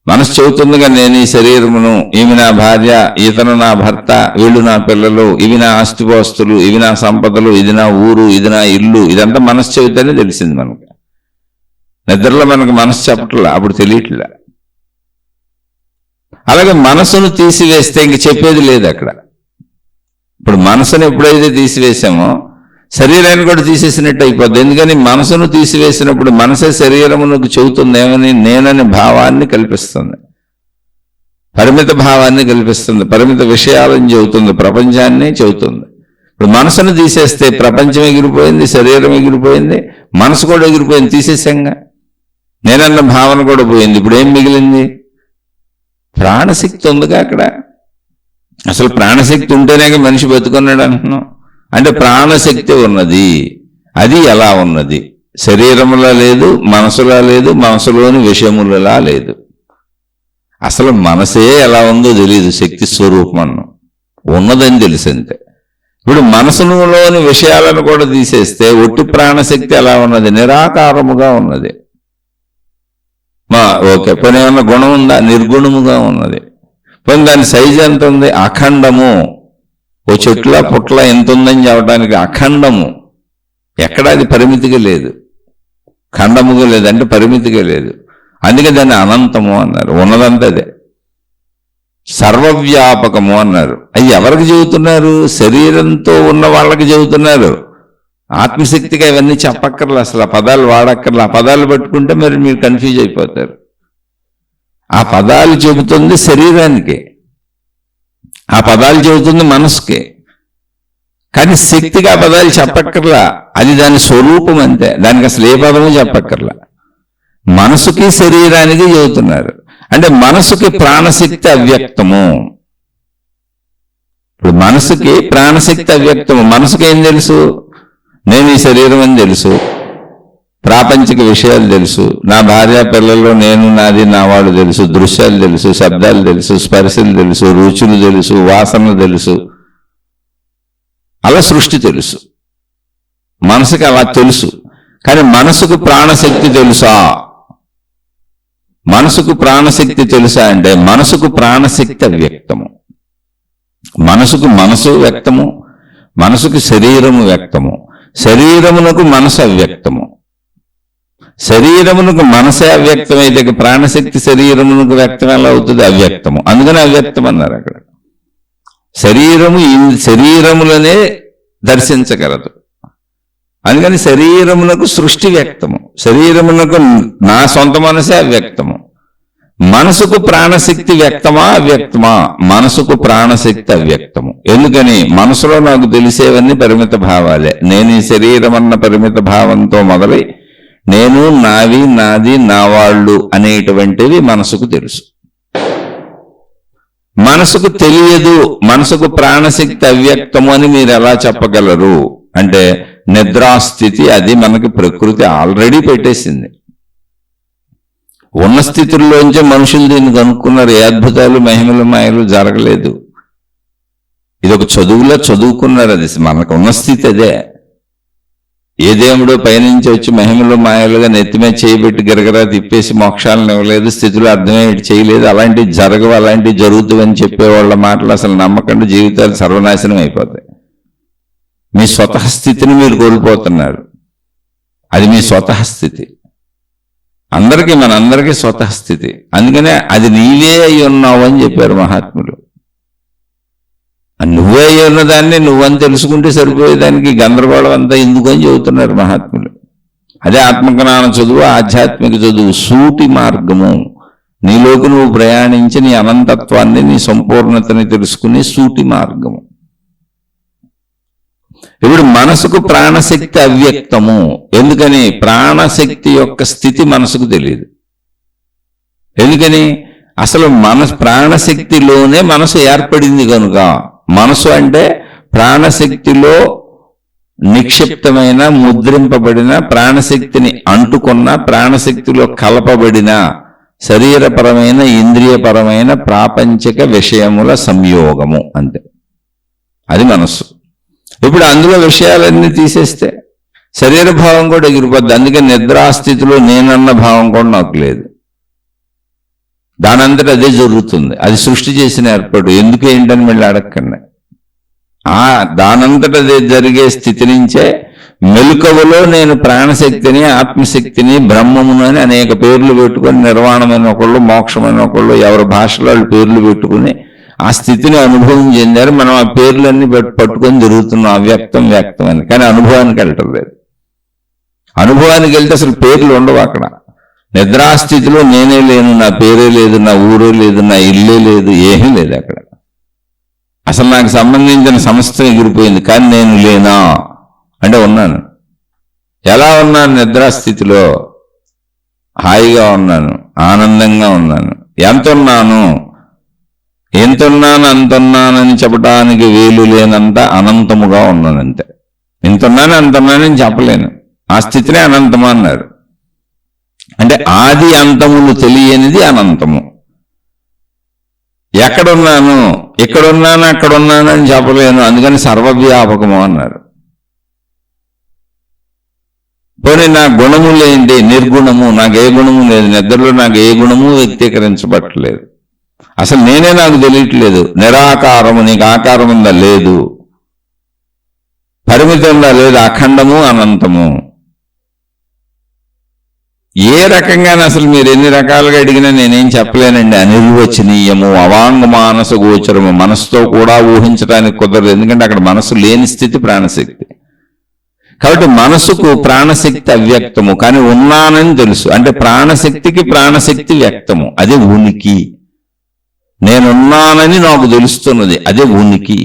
[SPEAKER 1] మనసు చెబుతుందిగా, నేను ఈ శరీరమును, ఈమె నా భార్య, ఇతను నా భర్త, వీళ్ళు నా పిల్లలు, ఇవి నా ఆస్తిపాస్తులు, ఇవి నా సంపదలు, ఇది నా ఊరు, ఇది నా ఇల్లు, ఇదంతా మనసు చెబితేనే తెలిసింది మనకు. నిద్రలో మనకు మనసు చెప్పట్లా, అప్పుడు తెలియట్లే. అలాగే మనసును తీసివేస్తే ఇంక చెప్పేది లేదు అక్కడ. ఇప్పుడు మనసును ఎప్పుడైతే తీసివేసామో శరీరాన్ని కూడా తీసేసినట్టు అయిపోద్ది. ఎందుకని మనసును తీసివేసినప్పుడు మనసే శరీరమునకు చెబుతుంది ఏమని? నేనని భావాన్ని కల్పిస్తుంది, పరిమిత భావాన్ని కల్పిస్తుంది, పరిమిత విషయాలను చెబుతుంది, ప్రపంచాన్ని చెబుతుంది. ఇప్పుడు మనసును తీసేస్తే ప్రపంచం ఎగిరిపోయింది, శరీరం ఎగిరిపోయింది, మనసు కూడా ఎగిరిపోయింది, తీసేసాంగా. నేనన్న భావన కూడా పోయింది. ఇప్పుడు ఏం మిగిలింది? ప్రాణశక్తి ఉందిగా అక్కడ. అసలు ప్రాణశక్తి ఉంటేనే మనిషి బతుకున్నాడు అంటున్నాం. అంటే ప్రాణశక్తి ఉన్నది. అది ఎలా ఉన్నది? శరీరములా లేదు, మనసులా లేదు, మనసులోని విషయములలా లేదు. అసలు మనసే ఎలా ఉందో తెలియదు. శక్తి స్వరూపం అన్నం ఉన్నదని తెలిసిందే. ఇప్పుడు మనసులోని విషయాలను కూడా తీసేస్తే ఒట్టి ప్రాణశక్తి ఎలా ఉన్నది? నిరాకారముగా ఉన్నది. ఓకే, పని ఏమన్నా గుణం ఉందా? నిర్గుణముగా ఉన్నది. పని దాని సైజు ఎంత ఉంది? అఖండము. ఓ చెట్ల పుట్ల ఎంత ఉందని చెప్పడానికి అఖండము. ఎక్కడ అది పరిమితిగా లేదు, ఖండముగా లేదు, అంటే పరిమితిగా లేదు. అందుకే దాన్ని అనంతము అన్నారు. ఉన్నదంతా అదే. సర్వవ్యాపకము అన్నారు. అవి ఎవరికి చెబుతున్నారు? శరీరంతో ఉన్న వాళ్ళకి చెబుతున్నారు. ఆత్మశక్తిగా ఇవన్నీ చెప్పక్కర్లా, అసలు ఆ పదాలు వాడక్కర్లా. ఆ పదాలు పట్టుకుంటే మరి మీరు కన్ఫ్యూజ్ అయిపోతారు. ఆ పదాలు చెబుతుంది శరీరానికి, ఆ పదాలు చెబుతుంది మనసుకి. కానీ శక్తిగా ఆ పదాలు చెప్పక్కర్లా, అది దాని స్వరూపం అంతే. దానికి అసలు ఏ పదము చెప్పక్కర్లా. మనసుకి శరీరానికి చెబుతున్నారు. అంటే మనసుకి ప్రాణశక్తి అవ్యక్తము. ఇప్పుడు మనసుకి ప్రాణశక్తి అవ్యక్తము. మనసుకి ఏం తెలుసు? నేను ఈ శరీరం అని తెలుసు, ప్రాపంచిక విషయాలు తెలుసు, నా భార్య పిల్లలు, నేను నాది నా వాడు తెలుసు, దృశ్యాలు తెలుసు, శబ్దాలు తెలుసు, స్పర్శలు తెలుసు, రుచులు తెలుసు, వాసనలు తెలుసు, అలా సృష్టి తెలుసు. మనసుకి అలా తెలుసు. కానీ మనసుకు ప్రాణశక్తి తెలుసా? మనసుకు ప్రాణశక్తి తెలుసా అంటే మనసుకు ప్రాణశక్తి అవ్యక్తము. మనసుకు మనసు వ్యక్తము, మనసుకు శరీరము వ్యక్తము, శరీరమునకు మనసు అవ్యక్తము. శరీరమునకు మనసే అవ్యక్తమైతే ప్రాణశక్తి శరీరమునకు వ్యక్తం ఎలా అవుతుంది? అవ్యక్తము. అందుకని అవ్యక్తం అన్నారు అక్కడ. శరీరములనే దర్శించగలదు. అందుకని శరీరమునకు సృష్టి వ్యక్తము, శరీరమునకు నా సొంత మనసే అవ్యక్తము. మనసుకు ప్రాణశక్తి వ్యక్తమా అవ్యక్తమా? మనసుకు ప్రాణశక్తి అవ్యక్తము. ఎందుకని? మనసులో నాకు తెలిసేవన్నీ పరిమిత భావాలే. నేను ఈ శరీరం అన్న పరిమిత భావంతో మొదలై నేను, నావి, నాది, నా వాళ్ళు అనేటువంటివి మనసుకు తెలుసు. మనసుకు తెలియదు. మనసుకు ప్రాణశక్తి అవ్యక్తము అని మీరు ఎలా చెప్పగలరు అంటే నిద్రాస్థితి అది మనకి ప్రకృతి ఆల్రెడీ పెట్టేసింది. ఉన్న స్థితుల్లోంచి మనుషులు దీన్ని కనుక్కున్నారు. ఏ అద్భుతాలు, మహిమలు, మాయలు జరగలేదు. ఇది ఒక చదువులో చదువుకున్నారు. అది మనకు ఉన్న స్థితి అదే. ఏ దేవుడు పైనుంచి వచ్చి మహిమలు మాయలుగా నెత్తిమే చేయబెట్టి గిరగరా తిప్పేసి మోక్షాలను ఇవ్వలేదు, స్థితులు అర్థమయ్యేటి చేయలేదు, అలాంటివి జరగవు, అలాంటివి జరుగుతావని చెప్పేవాళ్ళ మాటలు అసలు నమ్మకండి, జీవితాలు సర్వనాశనం అయిపోతాయి. మీ స్వతః స్థితిని మీరు కోల్పోతున్నారు. అది మీ స్వతః స్థితి. మనందరికీ స్వతః స్థితి. అందుకనే అది నీవే అయి ఉన్నావు అని చెప్పారు మహాత్ములు. నువ్వే అయి ఉన్నదాన్ని నువ్వని తెలుసుకుంటే సరిపోయేదానికి గందరగోళం అంతా ఎందుకు అని చెబుతున్నారు మహాత్ములు. అదే ఆత్మజ్ఞాన చదువు, ఆధ్యాత్మిక చదువు, సూటి మార్గము. నీలోకి నువ్వు ప్రయాణించి నీ అనంతత్వాన్ని, నీ సంపూర్ణతని తెలుసుకునే సూటి మార్గము. ఇప్పుడు మనసుకు ప్రాణశక్తి అవ్యక్తము. ఎందుకని? ప్రాణశక్తి యొక్క స్థితి మనసుకు తెలియదు. ఎందుకని? అసలు ప్రాణశక్తిలోనే మనసు ఏర్పడింది కనుక. మనసు అంటే ప్రాణశక్తిలో నిక్షిప్తమైన, ముద్రింపబడిన, ప్రాణశక్తిని అంటుకున్న, ప్రాణశక్తిలో కలపబడిన శరీరపరమైన, ఇంద్రియపరమైన ప్రాపంచిక విషయముల సంయోగము అంతే. అది మనస్సు. ఇప్పుడు అందులో విషయాలన్నీ తీసేస్తే శరీర భావం కూడా ఎగిరిపోద్ది. అందుకే నిద్రాస్థితిలో నేనన్న భావం కూడా నాకు లేదు. దానంతటా అదే జరుగుతుంది. అది సృష్టి చేసిన ఏర్పాటు. ఎందుకు ఏంటని మళ్ళీ అడగకండి. దానంతటా అదే జరిగే స్థితి నుంచే మెలకువలో నేను ప్రాణశక్తిని, ఆత్మశక్తిని, బ్రహ్మమును అని అనేక పేర్లు పెట్టుకొని, నిర్వాణమైన ఒకళ్ళు, మోక్షమైన ఒకళ్ళు, ఎవరి భాషలో వాళ్ళు పేర్లు పెట్టుకుని ఆ స్థితిని అనుభవం చెందారు. మనం ఆ పేర్లన్నీ పట్టుకొని తిరుగుతున్నాం, అవ్యక్తం వ్యక్తం అని. కానీ అనుభవానికి వెళ్ళటం లేదు. అనుభవానికి వెళ్తే అసలు పేర్లు ఉండవు అక్కడ. నిద్రాస్థితిలో నేనే లేను, నా పేరే లేదు, నా ఊరే లేదు, నా ఇల్లే లేదు, ఏమీ లేదు అక్కడ. అసలు నాకు సంబంధించిన సంస్థ ఎగిరిపోయింది, కానీ నేను లేనా అంటే ఉన్నాను. ఎలా ఉన్నాను? నిద్రాస్థితిలో హాయిగా ఉన్నాను, ఆనందంగా ఉన్నాను. ఎంతున్నాను? ఎంతున్నాను, అంతున్నానని చెప్పడానికి వీలు లేనంత అనంతముగా ఉన్నాను అంతే. ఎంతున్నాను, అంతున్నానని చెప్పలేను. ఆ స్థితినే అనంతము అన్నారు. అంటే ఆది అంతములు తెలియనిది అనంతము. ఎక్కడున్నాను? ఇక్కడున్నాను, అక్కడున్నాను అని చెప్పలేను, అందుకని సర్వవ్యాపకము అన్నారు. పోనీ నా గుణములేంటి? నిర్గుణము. నాకు ఏ గుణము లేదు. నిద్రలో నాకు ఏ గుణము వ్యక్తీకరించబట్టలేదు. అసలు నేనే నాకు తెలియట్లేదు. నిరాకారము. నీకు ఆకారం ఉందా? లేదు. పరిమితి ఉందా? లేదు. అఖండము, అనంతము. ఏ రకంగానే అసలు మీరు ఎన్ని రకాలుగా అడిగినా నేనేం చెప్పలేనండి. అనిర్వచనీయము, అవాంగ మానస గోచరము. మనసుతో కూడా ఊహించడానికి కుదరదు. ఎందుకంటే అక్కడ మనసు లేని స్థితి ప్రాణశక్తి. కాబట్టి మనసుకు ప్రాణశక్తి అవ్యక్తము, కానీ ఉన్నానని తెలుసు. అంటే ప్రాణశక్తికి ప్రాణశక్తి వ్యక్తము. అదే ఉనికి. నేనున్నానని నాకు తెలుస్తున్నది, అదే ఉనికి.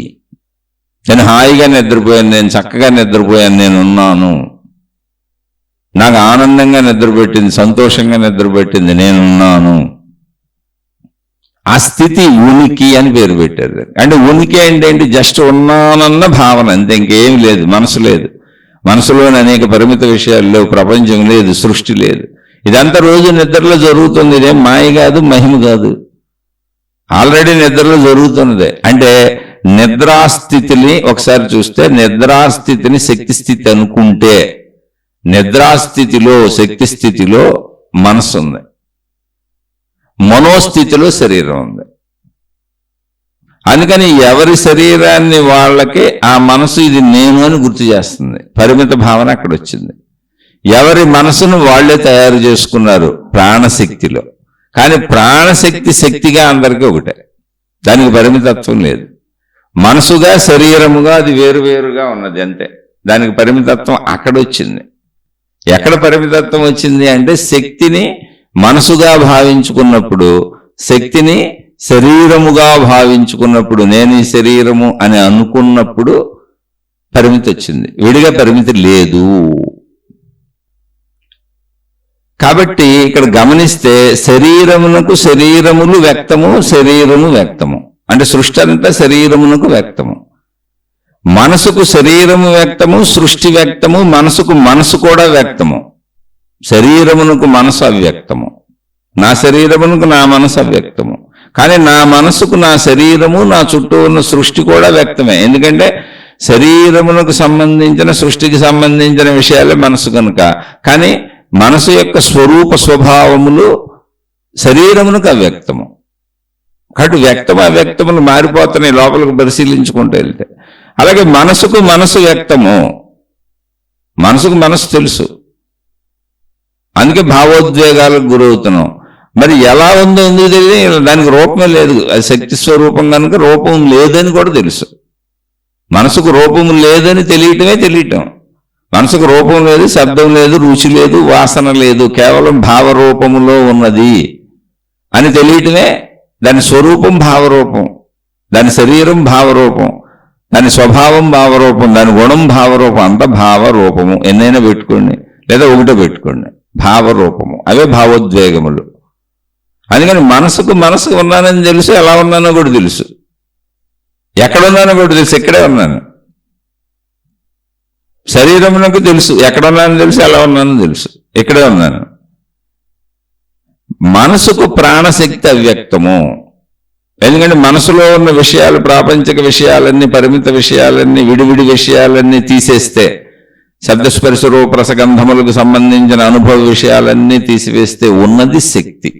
[SPEAKER 1] నేను హాయిగా నిద్రపోయాను, నేను చక్కగా నిద్రపోయాను, నేనున్నాను. నాకు ఆనందంగా నిద్రపెట్టింది, సంతోషంగా నిద్రపెట్టింది, నేనున్నాను. ఆ స్థితి ఉనికి అని పేరు పెట్టారు. అంటే ఉనికి అంటే ఏంటి? జస్ట్ ఉన్నానన్న భావన అంతే, ఇంకేం లేదు. మనసు లేదు. మనసులోని అనేక పరిమిత విషయాలు లేవు, ప్రపంచం లేదు, సృష్టి లేదు. ఇదంతా రోజు నిద్రలో జరుగుతుంది. ఇదేం మాయ కాదు, మహిమ కాదు. ఆల్రెడీ నిద్రలో జరుగుతున్నదే. అంటే నిద్రాస్థితిని ఒకసారి చూస్తే, నిద్రాస్థితిని శక్తి స్థితి అనుకుంటే, నిద్రాస్థితిలో శక్తి స్థితిలో మనసు ఉంది, మనోస్థితిలో శరీరం ఉంది. అందుకని ఎవరి శరీరాన్ని వాళ్ళకి ఆ మనసు ఇది నేను అని గుర్తు చేస్తుంది. పరిమిత భావన అక్కడ వచ్చింది. ఎవరి మనసును వాళ్లే తయారు చేసుకున్నారు ప్రాణశక్తిలో. కానీ ప్రాణశక్తి శక్తిగా అందరికీ ఒకటే, దానికి పరిమితత్వం లేదు. మనసుగా శరీరముగా అది వేరువేరుగా ఉన్నది అంతే. దానికి పరిమితత్వం అక్కడ వచ్చింది. ఎక్కడ పరిమితత్వం వచ్చింది అంటే శక్తిని మనసుగా భావించుకున్నప్పుడు, శక్తిని శరీరముగా భావించుకున్నప్పుడు, నేను ఈ శరీరము అని అనుకున్నప్పుడు పరిమితి వచ్చింది. విడిగా పరిమితి లేదు. కాబట్టి ఇక్కడ గమనిస్తే శరీరమునకు శరీరములు వ్యక్తము, శరీరము వ్యక్తము. అంటే సృష్టి అంతా శరీరమునకు వ్యక్తము. మనసుకు శరీరము వ్యక్తము, సృష్టి వ్యక్తము. మనసుకు మనసు కూడా వ్యక్తము. శరీరమునకు మనసు అవ్యక్తము, నా శరీరమునకు నా మనసు అవ్యక్తము. కానీ నా మనసుకు నా శరీరము, నా చుట్టూ ఉన్న సృష్టి కూడా వ్యక్తమే. ఎందుకంటే శరీరమునకు సంబంధించిన, సృష్టికి సంబంధించిన విషయాలే మనసు కనుక. కానీ మనసు యొక్క స్వరూప స్వభావములు శరీరమునకు అవ్యక్తము. కాబట్టి వ్యక్తము అవ్యక్తములు మారిపోతున్నాయి లోపలికి పరిశీలించుకుంటూ వెళ్తే. అలాగే మనసుకు మనసు వ్యక్తము. మనసుకు మనసు తెలుసు, అందుకే భావోద్వేగాలకు గురవుతున్నాం. మరి ఎలా ఉందో ఎందుకు తెలియదు? దానికి రూపమే లేదు. అది శక్తి స్వరూపం కనుక రూపం లేదని కూడా తెలుసు. మనసుకు రూపం లేదని తెలియటం. మనసుకు రూపం లేదు, శబ్దం లేదు, రుచి లేదు, వాసన లేదు, కేవలం భావరూపములో ఉన్నది అని తెలియటమే దాని స్వరూపం. భావరూపం, దాని శరీరం భావరూపం, దాని స్వభావం భావరూపం, దాని గుణం భావరూపం, అంత భావరూపము. ఎన్నైనా పెట్టుకోండి, లేదా ఒకటే పెట్టుకోండి, భావరూపము. అవే భావోద్వేగములు. అందుకని మనసు ఉన్నానని తెలుసు, ఎలా ఉన్నానో కూడా తెలుసు, ఎక్కడున్నానో కూడా తెలుసు, ఇక్కడే ఉన్నాను. శరీరమునకు తెలుసు, ఎక్కడ ఉన్నానో తెలుసు, ఎలా ఉన్నానో తెలుసు, ఇక్కడే ఉన్నాను. మనసుకు ప్రాణశక్తి అవ్యక్తము. ఎందుకంటే మనసులో ఉన్న విషయాలు, ప్రాపంచిక విషయాలన్నీ, పరిమిత విషయాలన్నీ, విడివిడి విషయాలన్నీ తీసేస్తే, శబ్దస్పర్శ రూప రసగంధములకు సంబంధించిన అనుభవ విషయాలన్నీ తీసివేస్తే ఉన్నది శక్తి.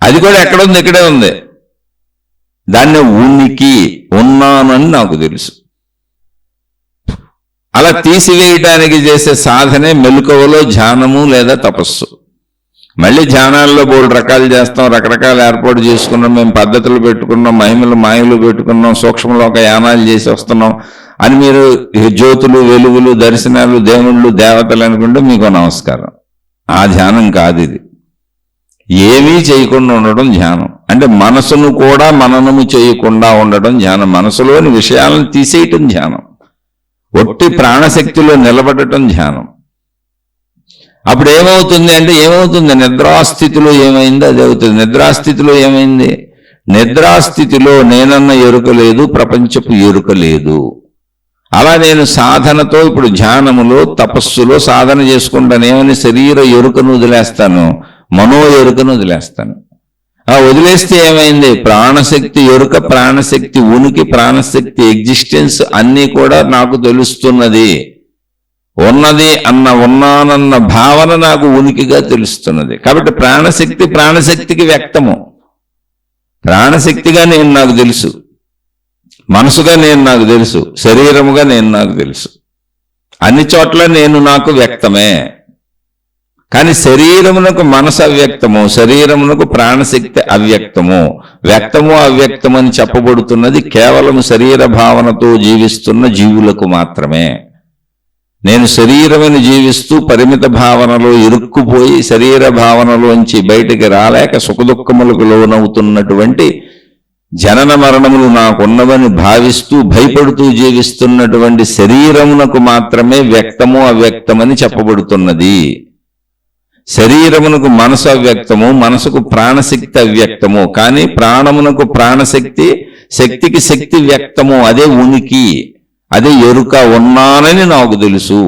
[SPEAKER 1] అది కూడా ఎక్కడుంది? ఇక్కడే ఉంది. దాన్ని ఉనికి, ఉన్నానని నాకు తెలుసు. అలా తీసివేయడానికి చేసే సాధనే మెలకువలో ధ్యానము లేదా తపస్సు. మళ్ళీ ధ్యానాల్లో బోల్డ్ రకాలు చేస్తాం, రకరకాలు ఏర్పాటు చేసుకున్నాం, మేము పద్ధతులు పెట్టుకున్నాం, మహిమలు మాయలు పెట్టుకున్నాం, సూక్ష్మలోక యానాలు చేసి వస్తున్నాం అని మీరు జ్యోతులు, వెలుగులు, దర్శనాలు, దేవుళ్ళు, దేవతలు అనుకుంటే మీకు నమస్కారం. ఆ ధ్యానం కాదు ఇది. ఏమీ చేయకుండా ఉండడం ధ్యానం. అంటే మనసును కూడా మననము చేయకుండా ఉండడం ధ్యానం. మనసులోని విషయాలను తీసేయటం ధ్యానం. ఒట్టి ప్రాణశక్తిలో నిలబడటం ధ్యానం. అప్పుడు ఏమవుతుంది అంటే, ఏమవుతుంది? నిద్రాస్థితిలో ఏమైంది అది అవుతుంది. నిద్రాస్థితిలో ఏమైంది? నిద్రాస్థితిలో నేనన్న ఎరుక లేదు, ప్రపంచపు ఎరుక లేదు. అలా నేను సాధనతో, ఇప్పుడు ధ్యానములో, తపస్సులో సాధన చేసుకుంటాను. ఏమని? శరీర ఎరుకను వదిలేస్తాను, మనో ఎరుకను వదిలేస్తాను. ఆ వదిలేస్తే ఏమైంది? ప్రాణశక్తి ఎరుక, ప్రాణశక్తి ఉనికి, ప్రాణశక్తి ఎగ్జిస్టెన్స్ అన్నీ కూడా నాకు తెలుస్తున్నది. ఉన్నది అన్న, ఉన్నానన్న భావన నాకు ఉనికిగా తెలుస్తున్నది. కాబట్టి ప్రాణశక్తి ప్రాణశక్తికి వ్యక్తము. ప్రాణశక్తిగా నేను నాకు తెలుసు, మనసుగా నేను నాకు తెలుసు, శరీరముగా నేను నాకు తెలుసు. అన్ని చోట్ల నేను నాకు వ్యక్తమే. కానీ శరీరమునకు మనసు అవ్యక్తము, శరీరమునకు ప్రాణశక్తి అవ్యక్తము. వ్యక్తము అవ్యక్తము అని చెప్పబడుతున్నది కేవలం శరీర భావనతో జీవిస్తున్న జీవులకు మాత్రమే. నేను శరీరమును జీవిస్తూ పరిమిత భావనలో ఇరుక్కుపోయి శరీర భావనలోంచి బయటికి రాలేక సుఖదుఖములకు లోనవుతున్నటువంటి జనన మరణములు నాకున్నవని భావిస్తూ భయపడుతూ జీవిస్తున్నటువంటి శరీరమునకు మాత్రమే వ్యక్తము అవ్యక్తమని చెప్పబడుతున్నది. శరీరమునకు మనసు అవ్యక్తము, మనసుకు ప్రాణశక్తి అవ్యక్తము. కానీ ప్రాణమునకు ప్రాణశక్తి, శక్తికి శక్తి వ్యక్తము. అదే ఉనికి, అదే ఎరుక. ఉన్నానని నాకు తెలుసు.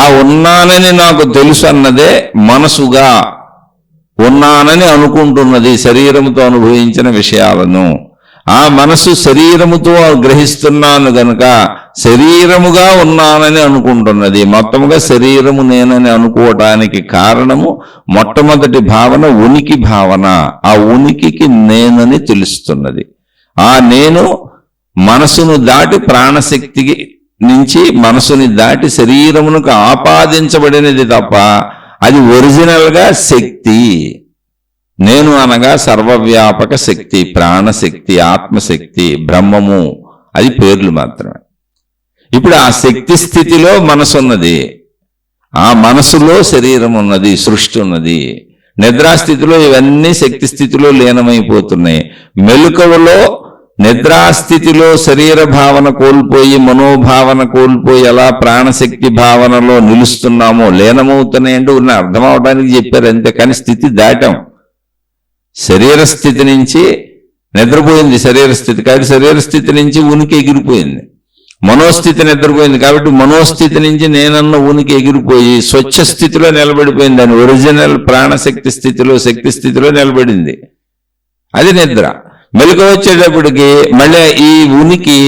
[SPEAKER 1] ఆ ఉన్నానని నాకు తెలుసు అన్నదే మనసుగా ఉన్నానని అనుకుంటున్నది శరీరముతో అనుభవించిన విషయాలను. ఆ మనసు శరీరముతో గ్రహిస్తున్నాను గనుక శరీరముగా ఉన్నానని అనుకుంటున్నది. మొత్తముగా శరీరము నేనని అనుకోవటానికి కారణము మొట్టమొదటి భావన ఉనికి భావన. ఆ ఉనికికి నేనని తెలుస్తున్నది. ఆ నేను మనసును దాటి ప్రాణశక్తికి నుంచి మనసుని దాటి శరీరమునకు ఆపాదించబడినది తప్ప అది ఒరిజినల్గా శక్తి. నేను అనగా సర్వవ్యాపక శక్తి, ప్రాణశక్తి, ఆత్మశక్తి, బ్రహ్మము. అది పేర్లు మాత్రమే. ఇప్పుడు ఆ శక్తి స్థితిలో మనసు ఉన్నది, ఆ మనసులో శరీరం ఉన్నది, సృష్టి ఉన్నది. నిద్రాస్థితిలో ఇవన్నీ శక్తి స్థితిలో లీనమైపోతున్నాయి. మెలకువలో నిద్రాస్థితిలో శరీర భావన కోల్పోయి మనోభావన కోల్పోయి ఎలా ప్రాణశక్తి భావనలో నిలుస్తున్నామో లీనమవుతున్నాయంటే ఉన్న అర్థం అవడానికి చెప్పారు అంతే. కానీ స్థితి దాటాం. శరీర స్థితి నుంచి నిద్రపోయింది శరీర స్థితి, కాబట్టి శరీర స్థితి నుంచి ఉనికి ఎగిరిపోయింది. మనోస్థితి నిద్రపోయింది కాబట్టి మనోస్థితి నుంచి నేనన్న ఉనికి ఎగిరిపోయి స్వచ్ఛ స్థితిలో నిలబడిపోయింది. దాని ఒరిజినల్ ప్రాణశక్తి స్థితిలో, శక్తి స్థితిలో నిలబడింది. అది నిద్ర. మెలకువ వచ్చేటప్పటికి మళ్ళీ ఈ ఉనికి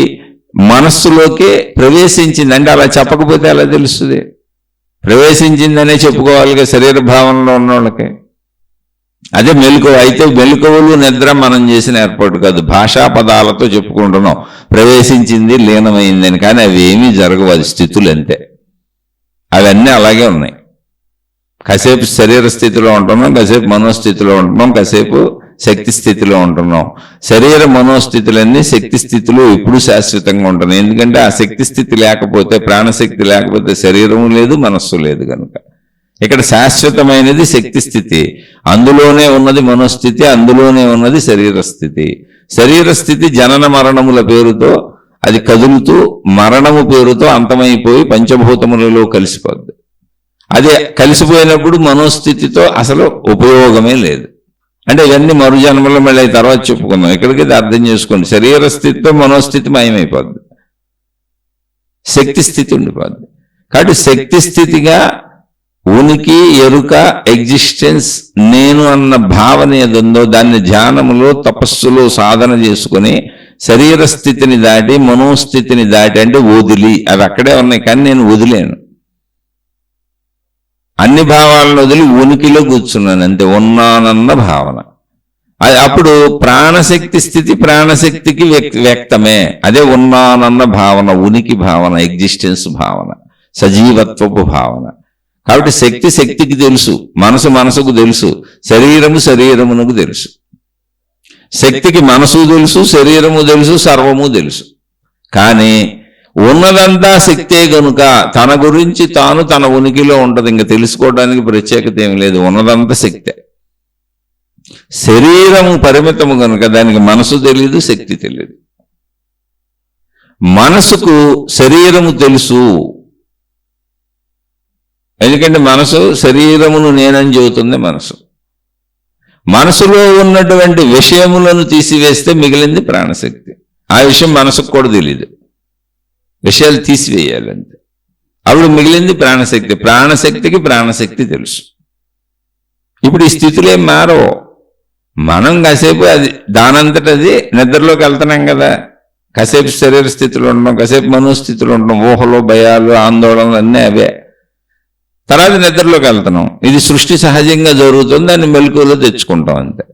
[SPEAKER 1] మనస్సులోకి ప్రవేశించింది. అంటే అలా చెప్పకపోతే ఎలా తెలుస్తుంది? ప్రవేశించిందనే చెప్పుకోవాలిగా శరీర భావనలో ఉన్న వాళ్ళకి. అదే మెలకువ. అయితే మెలకువలు నిద్ర మనం చేసిన ఏర్పాటు కాదు, భాషా పదాలతో చెప్పుకుంటున్నాం ప్రవేశించింది, లీనమైందని. కానీ అవి ఏమీ జరగవు, అది స్థితులు అంతే. అవన్నీ అలాగే ఉన్నాయి. కాసేపు శరీర స్థితిలో ఉంటున్నాం, కాసేపు మనోస్థితిలో ఉంటున్నాం, కాసేపు శక్తి స్థితిలో ఉంటున్నాం. శరీర మనోస్థితులన్నీ శక్తి స్థితిలో ఎప్పుడు శాశ్వతంగా ఉంటున్నాయి. ఎందుకంటే ఆ శక్తి స్థితి లేకపోతే, ప్రాణశక్తి లేకపోతే శరీరము లేదు, మనస్సు లేదు కనుక. ఇక్కడ శాశ్వతమైనది శక్తి స్థితి, అందులోనే ఉన్నది మనోస్థితి, అందులోనే ఉన్నది శరీర స్థితి. శరీర స్థితి జనన మరణముల పేరుతో అది కదులుతూ మరణము పేరుతో అంతమైపోయి పంచభూతములలో కలిసిపోద్ది. అదే కలిసిపోయినప్పుడు మనోస్థితితో అసలు ఉపయోగమే లేదు. అంటే ఇవన్నీ మరుజన్మలో మళ్ళీ తర్వాత చెప్పుకుందాం. ఇక్కడికి అర్థం చేసుకోండి. శరీర స్థితితో మనోస్థితి మాయమైపోద్ది, శక్తి స్థితి ఉండిపోద్ది. కాబట్టి శక్తి స్థితిగా ఉనికి, ఎరుక, ఎగ్జిస్టెన్స్, నేను అన్న భావన ఏదుందో దాన్ని ధ్యానములో తపస్సులో సాధన చేసుకుని శరీర స్థితిని దాటి మనోస్థితిని దాటి అంటే వదిలి, అవి అక్కడే ఉన్నాయి కానీ నేను వదిలేను. అన్ని భావాలను వదిలి ఉనికిలో కూర్చున్నాను అంతే, ఉన్నానన్న భావన. అప్పుడు ప్రాణశక్తి స్థితి ప్రాణశక్తికి వ్యక్తమే. అదే ఉన్నానన్న భావన, ఉనికి భావన, ఎగ్జిస్టెన్స్ భావన, సజీవత్వపు భావన. కాబట్టి శక్తి శక్తికి తెలుసు, మనసు మనసుకు తెలుసు, శరీరము శరీరమునకు తెలుసు. శక్తికి మనసు తెలుసు, శరీరము తెలుసు, సర్వము తెలుసు. కానీ ఉన్నదంతా శక్తే గనుక తన గురించి తాను తన ఉనికిలో ఉంటది. ఇంకా తెలుసుకోవడానికి ప్రత్యేకత ఏమి లేదు, ఉన్నదంతా శక్తే. శరీరము పరిమితము కనుక దానికి మనసు తెలియదు, శక్తి తెలియదు. మనసుకు శరీరము తెలుసు, ఎందుకంటే మనసు శరీరమును నేనని చెబుతుంది. మనసులో ఉన్నటువంటి విషయములను తీసివేస్తే మిగిలింది ప్రాణశక్తి. ఆ విషయం మనసుకు కూడా తెలియదు, విషయాలు తీసివేయాలంటే. అప్పుడు మిగిలింది ప్రాణశక్తి. ప్రాణశక్తికి ప్రాణశక్తి తెలుసు. ఇప్పుడు ఈ స్థితులు ఏం మారవు. మనం కాసేపు అది దానంతటది నిద్రలోకి వెళ్తున్నాం కదా, కాసేపు శరీర స్థితిలో ఉండడం, కాసేపు మనోస్థితిలో ఉండడం, ఊహలు, భయాలు, ఆందోళనలు అన్నీ అవే. తర్వాత నిద్రలోకి వెళ్తున్నాం. ఇది సృష్టి సహజంగా జరుగుతుంది, దాన్ని మెలకువలో తెచ్చుకుంటాం అంతే,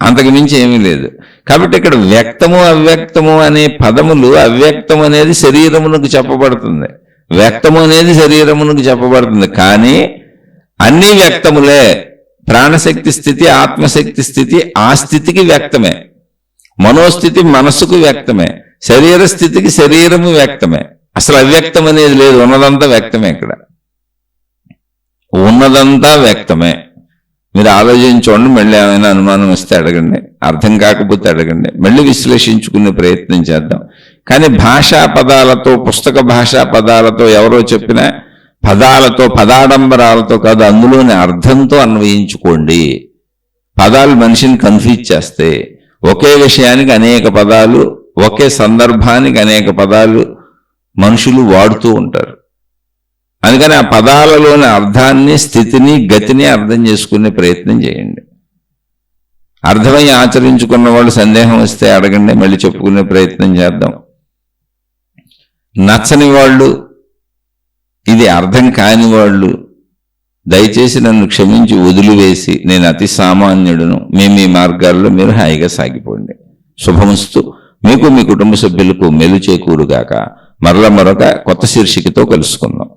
[SPEAKER 1] అంతకు మించి ఏమీ లేదు. కాబట్టి ఇక్కడ వ్యక్తము అవ్యక్తము అనే పదములు, అవ్యక్తం అనేది శరీరమునకు చెప్పబడుతుంది, వ్యక్తము అనేది శరీరమునకు చెప్పబడుతుంది. కానీ అన్నీ వ్యక్తములే. ప్రాణశక్తి స్థితి, ఆత్మశక్తి స్థితి ఆ స్థితికి వ్యక్తమే, మనోస్థితి మనస్సుకు వ్యక్తమే, శరీర స్థితికి శరీరము వ్యక్తమే. అసలు అవ్యక్తం అనేది లేదు, ఉన్నదంతా వ్యక్తమే. ఇక్కడ ఉన్నదంతా వ్యక్తమే. మీరు ఆలోచించుకోండి, మళ్ళీ ఏమైనా అనుమానం వస్తే అడగండి, అర్థం కాకపోతే అడగండి, మళ్ళీ విశ్లేషించుకునే ప్రయత్నం చేద్దాం. కానీ భాషా పదాలతో, పుస్తక భాషా పదాలతో, ఎవరో చెప్పిన పదాలతో, పదాడంబరాలతో కాదు, అందులోని అర్థంతో అన్వయించుకోండి. పదాలు మనిషిని కన్ఫ్యూజ్ చేస్తే, ఒకే విషయానికి అనేక పదాలు, ఒకే సందర్భానికి అనేక పదాలు మనుషులు వాడుతూ ఉంటారు. అందుకని ఆ పదాలలోని అర్థాన్ని, స్థితిని, గతిని అర్థం చేసుకునే ప్రయత్నం చేయండి. అర్థమై ఆచరించుకున్న వాళ్ళు సందేహం వస్తే అడగండి, మళ్ళీ చెప్పుకునే ప్రయత్నం చేద్దాం. నచ్చని వాళ్ళు, ఇది అర్థం కాని వాళ్ళు దయచేసి నన్ను క్షమించి వదిలివేసి, నేను అతి సామాన్యుడును, మీ మార్గాల్లో మీరు హాయిగా సాగిపోండి. శుభమస్తు. మీకు, మీ కుటుంబ సభ్యులకు మేలు చేకూరుగాక. మరొక కొత్త శీర్షికతో కలుసుకుందాం.